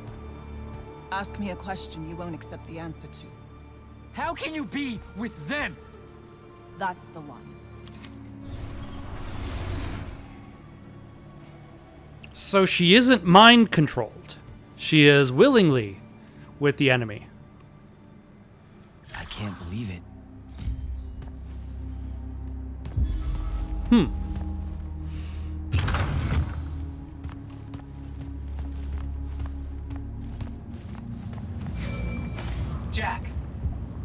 Speaker 6: Ask me a question you won't accept the answer to.
Speaker 2: How can you be with them?
Speaker 6: That's the one.
Speaker 1: So she isn't mind controlled. She is willingly with the enemy.
Speaker 2: I can't believe it.
Speaker 4: Jack,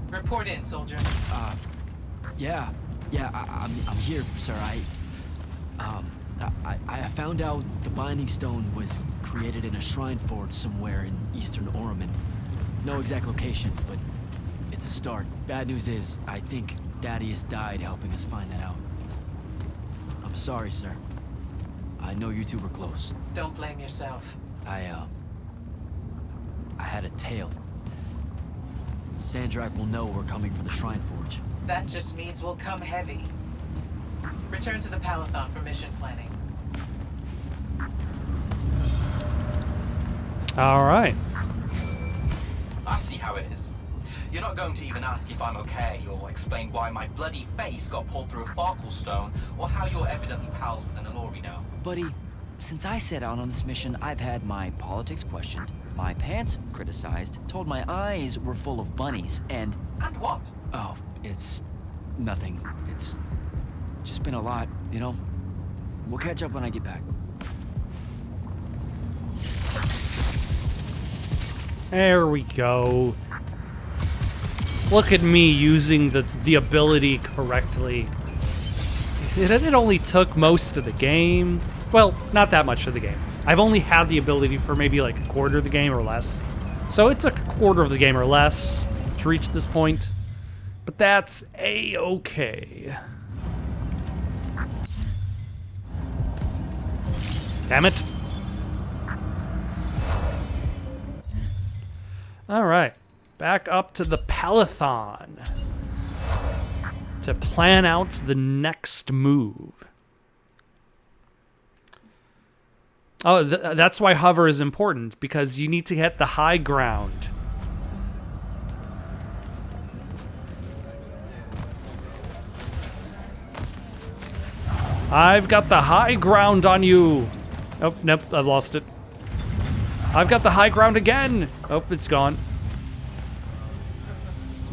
Speaker 4: report in, soldier.
Speaker 2: Yeah, I'm here, sir. I found out the Binding Stone was created in a shrine forge somewhere in eastern Oromon. No exact location, but it's a start. Bad news is, I think Thaddeus died helping us find that out. I'm sorry, sir. I know you two were close.
Speaker 4: Don't blame yourself.
Speaker 2: I had a tail. Sandrak will know we're coming for the shrine forge.
Speaker 4: That just means we'll come heavy. Return to the Palathon for mission planning.
Speaker 1: All right.
Speaker 7: I see how it is. You're not going to even ask if I'm okay, or explain why my bloody face got pulled through a Farkle stone, or how you're evidently pals with an Alori now.
Speaker 2: Buddy, since I set out on this mission, I've had my politics questioned, my pants criticized, told my eyes were full of bunnies, and...
Speaker 7: And what?
Speaker 2: Oh, it's... nothing. It's just been a lot, you know? We'll catch up when I get back.
Speaker 1: There we go. Look at me using the ability correctly. It only took most of the game. Well, not that much of the game. I've only had the ability for maybe like a quarter of the game or less. So it took a quarter of the game or less to reach this point. But that's a-okay. Damn it. All right, back up to the Palathon to plan out the next move. Oh, that's why hover is important, because you need to hit the high ground. I've got the high ground on you. Oh, nope, I lost it. I've got the high ground again. Oh, it's gone.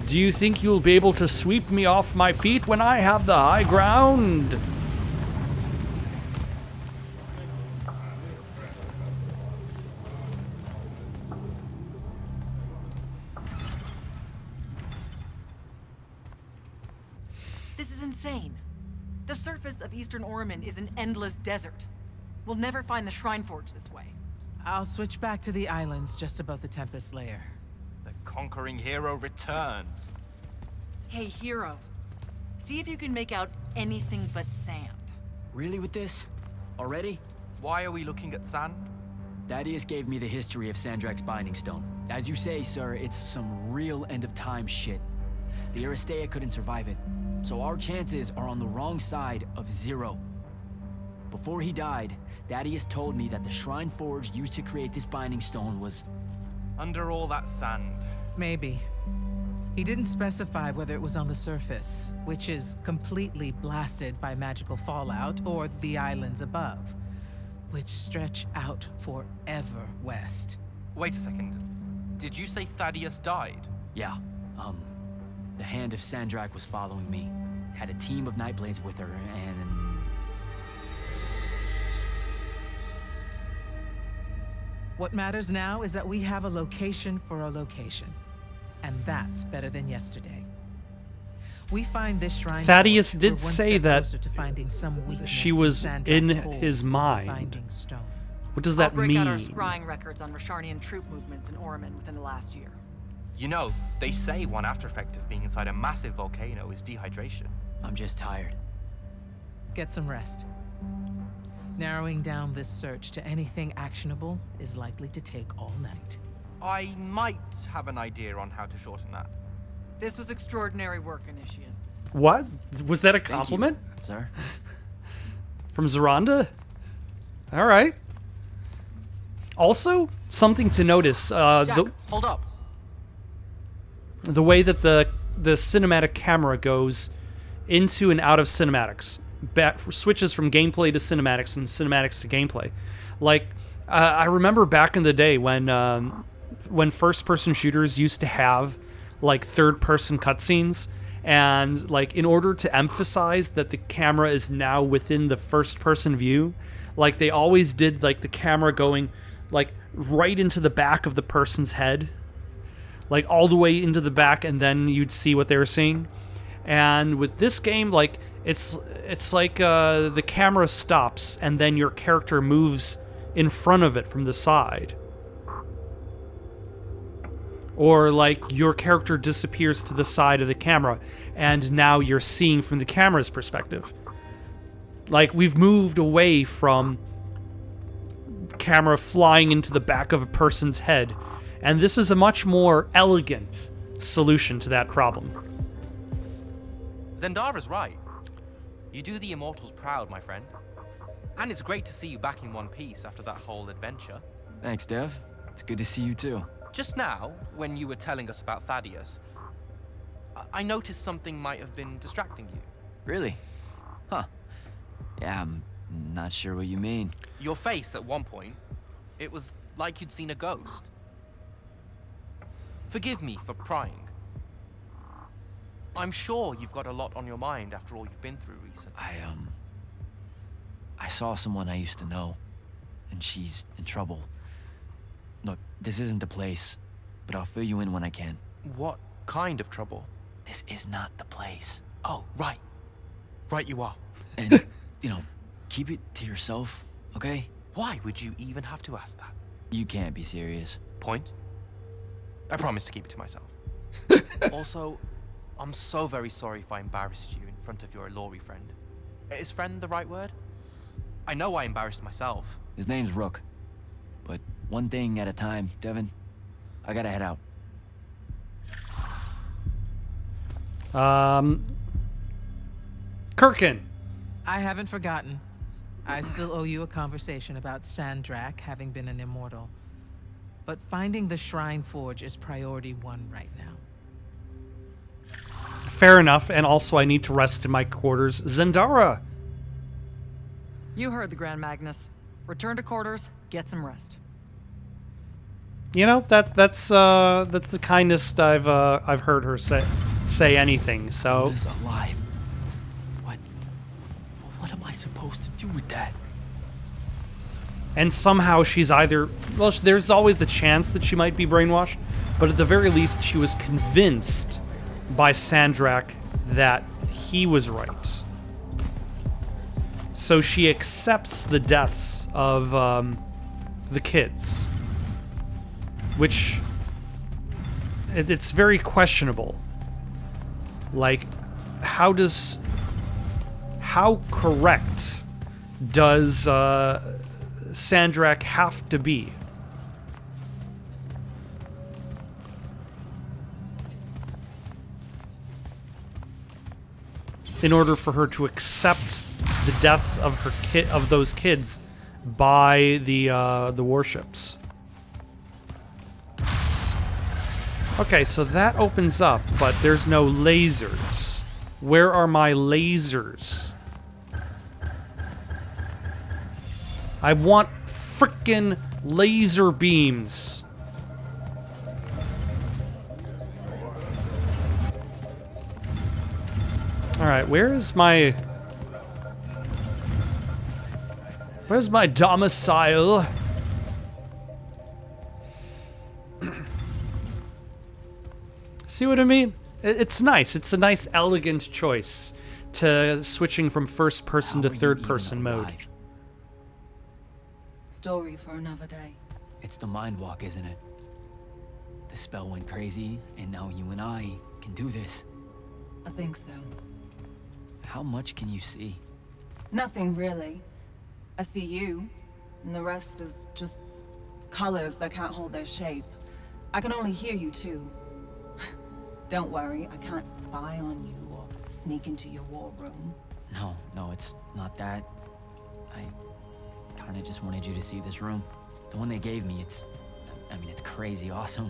Speaker 1: Do you think you'll be able to sweep me off my feet when I have the high ground?
Speaker 8: This is insane. The surface of Eastern Oromon is an endless desert. We'll never find the Shrine Forge this way.
Speaker 9: I'll switch back to the islands just above the Tempest Lair.
Speaker 7: The conquering hero returns.
Speaker 8: Hey, hero. See if you can make out anything but sand.
Speaker 2: Really with this? Already?
Speaker 7: Why are we looking at sand?
Speaker 2: Thaddeus gave me the history of Sandrak's Binding Stone. As you say, sir, it's some real end-of-time shit. The Aristea couldn't survive it, so our chances are on the wrong side of 0. Before he died, Thaddeus told me that the Shrine Forge used to create this Binding Stone was...
Speaker 7: Under all that sand,
Speaker 9: Maybe. He didn't specify whether it was on the surface, which is completely blasted by magical fallout, or the islands above, which stretch out forever west.
Speaker 7: Wait a second. Did you say Thaddeus died?
Speaker 2: Yeah, the Hand of Sandrak was following me. Had a team of Nightblades with her, and...
Speaker 9: What matters now is that we have a location for a location. And that's better than yesterday. We find this shrine.
Speaker 1: Thaddeus
Speaker 9: forge,
Speaker 1: did
Speaker 9: we're one
Speaker 1: say
Speaker 9: step
Speaker 1: that
Speaker 9: closer to finding some weakness
Speaker 1: she was
Speaker 9: Sandrak's
Speaker 1: in
Speaker 9: hold
Speaker 1: his
Speaker 9: with the
Speaker 1: mind.
Speaker 9: binding stone.
Speaker 1: What does
Speaker 8: I'll
Speaker 1: that
Speaker 8: break out our
Speaker 1: mean?
Speaker 8: scrying records on Rasharnian troop movements in Orman within the last year.
Speaker 7: You know, they say one after effect of being inside a massive volcano is dehydration.
Speaker 2: I'm just tired.
Speaker 9: Get some rest. Narrowing down this search to anything actionable is likely to take all night.
Speaker 7: I might have an idea on how to shorten that.
Speaker 8: This was extraordinary work, Initiate.
Speaker 1: What? Was that a
Speaker 2: Thank you,
Speaker 1: compliment?
Speaker 2: sir.
Speaker 1: From Zoranda? Alright. Also, something to notice,
Speaker 7: Jack, hold up.
Speaker 1: the way that the cinematic camera goes into and out of cinematics. Switches from gameplay to cinematics and cinematics to gameplay. Like, I remember back in the day when first-person shooters used to have like third-person cutscenes, and like in order to emphasize that the camera is now within the first-person view, like they always did like the camera going like right into the back of the person's head, like all the way into the back, and then you'd see what they were seeing. And with this game, like it's like the camera stops and then your character moves in front of it from the side. Or like your character disappears to the side of the camera and now you're seeing from the camera's perspective. Like we've moved away from camera flying into the back of a person's head, and this is a much more elegant solution to that problem.
Speaker 7: Zendara's right. You do the Immortals proud, my friend. And it's great to see you back in one piece after that whole adventure.
Speaker 2: Thanks, Dev. It's good to see you too.
Speaker 7: Just now, when you were telling us about Thaddeus, I noticed something might have been distracting you.
Speaker 2: Really? Huh. Yeah, I'm not sure what you mean.
Speaker 7: Your face at one point, it was like you'd seen a ghost. Forgive me for prying. I'm sure you've got a lot on your mind after all you've been through recently.
Speaker 2: I saw someone I used to know, and she's in trouble. Look, this isn't the place, but I'll fill you in when I can.
Speaker 7: What kind of trouble?
Speaker 2: This is not the place.
Speaker 7: Oh, right. Right you are.
Speaker 2: And, keep it to yourself, okay?
Speaker 7: Why would you even have to ask that?
Speaker 2: You can't be serious.
Speaker 7: Point? I promise to keep it to myself. Also, I'm so very sorry if I embarrassed you in front of your Ilori friend. Is friend the right word? I know I embarrassed myself.
Speaker 2: His name's Rook. But one thing at a time, Devin. I gotta head out.
Speaker 1: Kirkin.
Speaker 9: I haven't forgotten. I still owe you a conversation about Sandrak having been an immortal. But finding the Shrine Forge is priority 1 right now.
Speaker 1: Fair enough, and also I need to rest in my quarters. Zendara.
Speaker 8: You heard the Grand Magnus. Return to quarters, get some rest.
Speaker 1: You know, that's the kindest I've heard her say anything. So
Speaker 2: Is alive. What am I supposed to do with that?
Speaker 1: and somehow she's either, well, there's always the chance that she might be brainwashed, but at the very least she was convinced by Sandrak that he was right. So she accepts the deaths of the kids, which it's very questionable. Like, how correct does Sandrak have to be? In order for her to accept the deaths of those kids by the warships. Okay, so that opens up, but there's no lasers. Where are my lasers? I want frickin' laser beams. Alright, where's my domicile? See what I mean? It's nice. It's a nice, elegant choice to switching from first person to third person mode.
Speaker 6: Story for another day.
Speaker 2: It's the mind walk, isn't it? The spell went crazy, and now you and I can do this.
Speaker 6: I think so.
Speaker 2: How much can you see?
Speaker 6: Nothing really. I see you, and the rest is just colors that can't hold their shape. I can only hear you too. Don't worry, I can't spy on you or sneak into your war room.
Speaker 2: No, it's not that. I kinda just wanted you to see this room. The one they gave me, it's crazy awesome.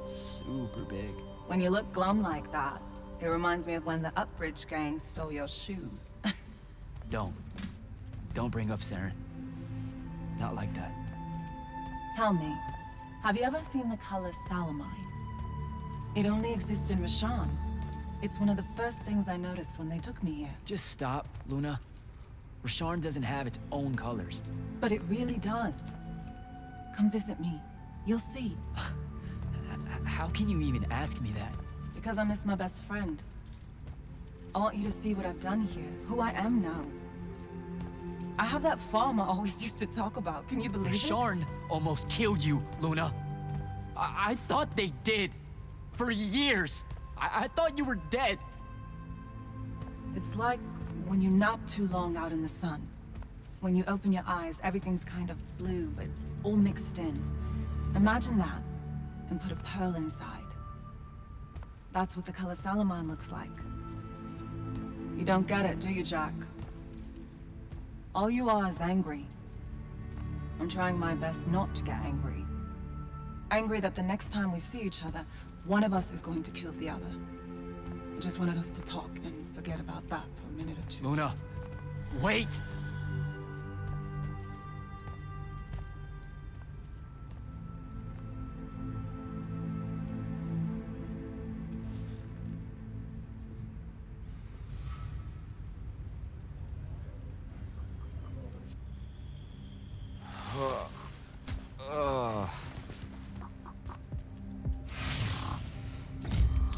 Speaker 2: Super big.
Speaker 6: When you look glum like that, it reminds me of when the Upbridge gang stole your shoes.
Speaker 2: Don't bring up Saren. Not like that.
Speaker 6: Tell me, have you ever seen the color Salamine? It only exists in Rashan. It's one of the first things I noticed when they took me here.
Speaker 2: Just stop, Luna. Rasharn doesn't have its own colors.
Speaker 6: But it really does. Come visit me. You'll see.
Speaker 2: How can you even ask me that?
Speaker 6: Because I miss my best friend. I want you to see what I've done here, who I am now. I have that farm I always used to talk about. Can you believe it?
Speaker 2: Rasharn almost killed you, Luna. I thought they did. For years. I thought you were dead.
Speaker 6: It's like when you nap too long out in the sun. When you open your eyes, everything's kind of blue, but all mixed in. Imagine that, and put a pearl inside. That's what the color Salamine looks like. You don't get it, do you, Jack? All you are is angry. I'm trying my best not to get angry. Angry that the next time we see each other, one of us is going to kill the other. I just wanted us to talk and forget about that for a minute or two.
Speaker 2: Luna, wait!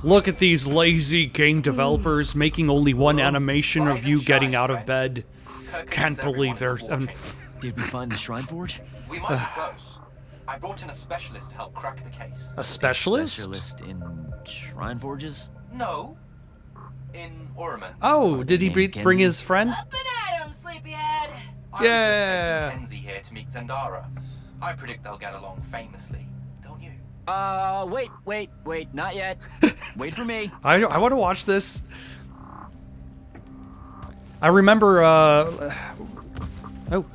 Speaker 1: Look at these lazy game developers making only one animation of you getting out of bed. Can't believe they're...
Speaker 2: Did we find the Shrine Forge?
Speaker 4: We might be close. I brought in a specialist to help crack the case.
Speaker 1: A specialist?
Speaker 2: Specialist in Shrine Forges?
Speaker 4: No. In Orman.
Speaker 1: Oh, did he bring his friend?
Speaker 10: Up and at 'em, sleepyhead!
Speaker 4: I was just taking Kenzie here to meet Zendara. I predict they'll get along famously. Don't you?
Speaker 2: Wait, not yet. Wait for me.
Speaker 1: I want to watch this. I remember, oh,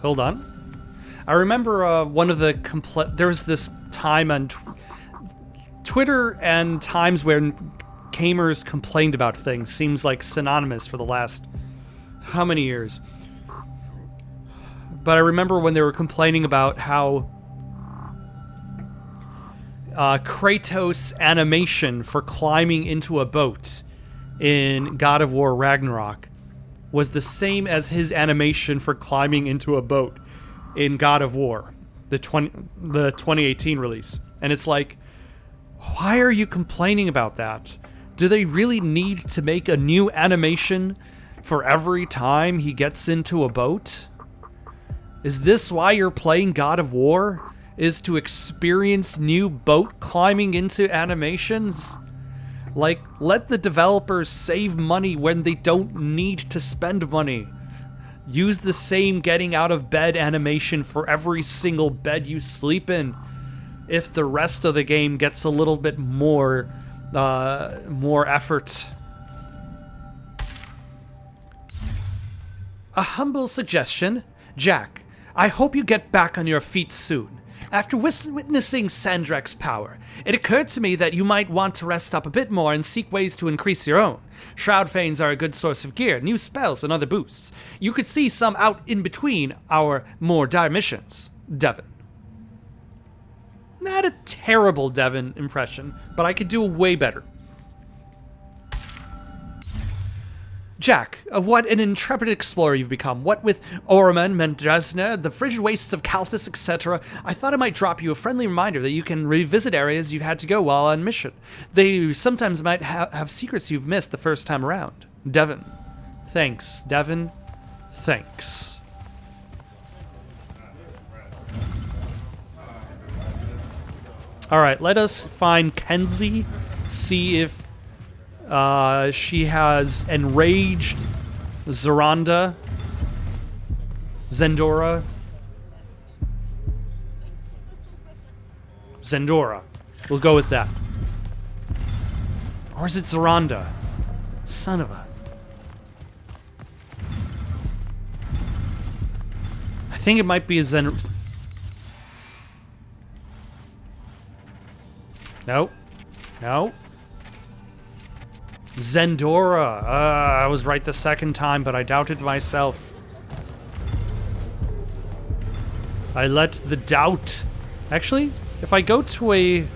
Speaker 1: hold on. I remember one of the there was this time on Twitter and times when gamers complained about things. Seems like synonymous for the last how many years. But I remember when they were complaining about how Kratos' animation for climbing into a boat in God of War Ragnarok was the same as his animation for climbing into a boat in God of War, the 2018 release. And it's like, why are you complaining about that? Do they really need to make a new animation for every time he gets into a boat? Is this why you're playing God of War? Is to experience new boat climbing into animations? Like, let the developers save money when they don't need to spend money. Use the same getting out of bed animation for every single bed you sleep in. If the rest of the game gets a little bit more effort. A humble suggestion. Jack, I hope you get back on your feet soon. After witnessing Sandrak's power, it occurred to me that you might want to rest up a bit more and seek ways to increase your own. Shroud Fanes are a good source of gear, new spells, and other boosts. You could see some out in between our more dire missions. Devon. Not a terrible Devon impression, but I could do way better. Jack, what an intrepid explorer you've become. What with Orman, Mendresner, the frigid wastes of Kalthus, etc., I thought I might drop you a friendly reminder that you can revisit areas you've had to go while on mission. They sometimes might have secrets you've missed the first time around. Devon. Thanks, Devon. Thanks. Alright, let us find Kenzie, see if she has enraged Zendora. We'll go with that. Or is it Zoranda? Son of a... I think it might be a No. No. Zendora. I was right the second time, but I doubted myself. I let the doubt... Actually, if I go to a...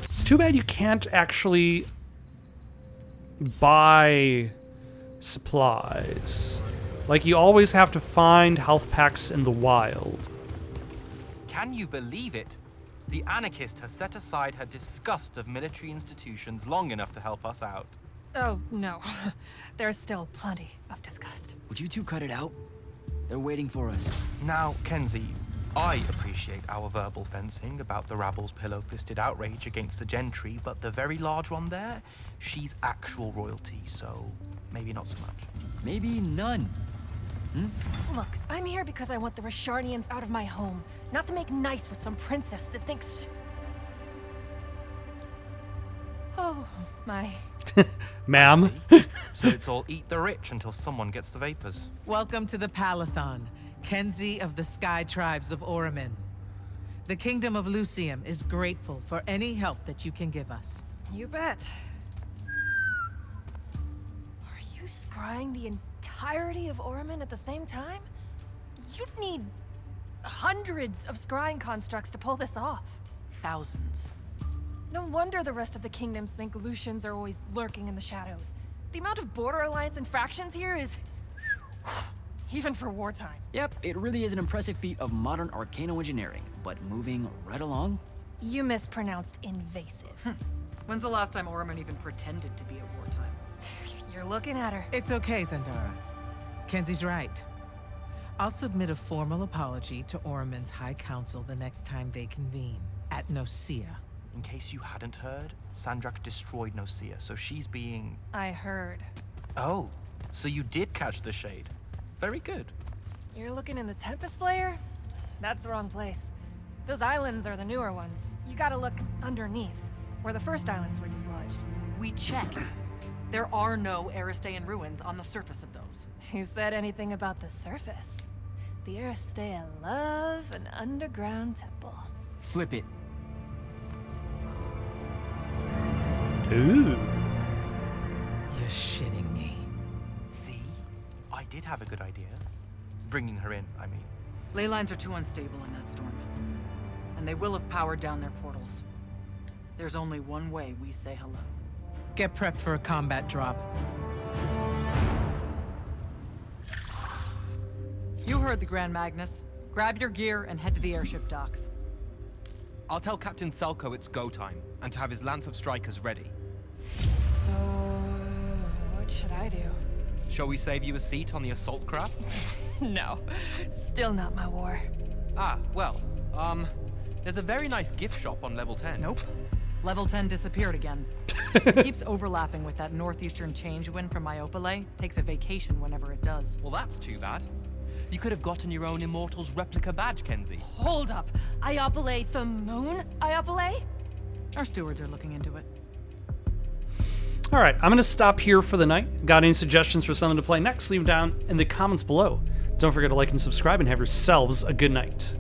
Speaker 1: It's too bad you can't actually buy supplies. Like, you always have to find health packs in the wild.
Speaker 7: Can you believe it? The anarchist has set aside her disgust of military institutions long enough to help us out.
Speaker 10: Oh, no. There's still plenty of disgust.
Speaker 2: Would you two cut it out? They're waiting for us.
Speaker 7: Now, Kenzie, I appreciate our verbal fencing about the rabble's pillow-fisted outrage against the gentry, but the very large one there, she's actual royalty, so maybe not so much.
Speaker 2: Maybe none.
Speaker 10: Look, I'm here because I want the Rasharnians out of my home, not to make nice with some princess that thinks... Oh, my...
Speaker 1: Ma'am.
Speaker 7: So it's all eat the rich until someone gets the vapors.
Speaker 9: Welcome to the Palathon, Kenzie of the Sky Tribes of Oramin. The Kingdom of Lucium is grateful for any help that you can give us.
Speaker 10: You bet. Are you scrying the entirety of Oramin at the same time? You'd need hundreds of scrying constructs to pull this off.
Speaker 8: Thousands.
Speaker 10: No wonder the rest of the kingdoms think Lucians are always lurking in the shadows. The amount of border alliance and factions here is... even for wartime.
Speaker 2: Yep, it really is an impressive feat of modern arcano engineering, but moving right along.
Speaker 10: You mispronounced invasive.
Speaker 8: When's the last time Orman even pretended to be at wartime?
Speaker 10: You're looking at her.
Speaker 9: It's okay, Zendora. Kenzie's right. I'll submit a formal apology to Oramin's High Council the next time they convene, at Nosea.
Speaker 7: In case you hadn't heard, Sandrak destroyed Nosea, so she's being...
Speaker 10: I heard.
Speaker 7: Oh, so you did catch the shade. Very good.
Speaker 10: You're looking in the Tempest layer? That's the wrong place. Those islands are the newer ones. You gotta look underneath, where the first islands were dislodged.
Speaker 8: We checked. There are no Aristean ruins on the surface of those.
Speaker 10: Who said anything about the surface? The Aristea love an underground temple.
Speaker 2: Flip it.
Speaker 1: Ooh.
Speaker 9: You're shitting me.
Speaker 7: See? I did have a good idea. Bringing her in, I mean.
Speaker 8: Ley lines are too unstable in that storm. And they will have powered down their portals. There's only one way we say hello.
Speaker 9: Get prepped for a combat drop.
Speaker 8: You heard the Grand Magnus. Grab your gear and head to the airship docks.
Speaker 7: I'll tell Captain Selko it's go time, and to have his lance of strikers ready.
Speaker 10: So, what should I do?
Speaker 7: Shall we save you a seat on the assault craft?
Speaker 10: No, still not my war.
Speaker 7: Ah, well, there's a very nice gift shop on level 10.
Speaker 8: Nope. Level 10 disappeared again. It keeps overlapping with that northeastern change wind from Myopole. Takes a vacation whenever it does.
Speaker 7: Well, that's too bad. You could have gotten your own Immortals replica badge, Kenzie.
Speaker 10: Hold up. Iopole the moon? Iopole?
Speaker 8: Our stewards are looking into it.
Speaker 1: All right, I'm going to stop here for the night. Got any suggestions for something to play next? Leave them down in the comments below. Don't Don't forget to like and subscribe and have yourselves a good night.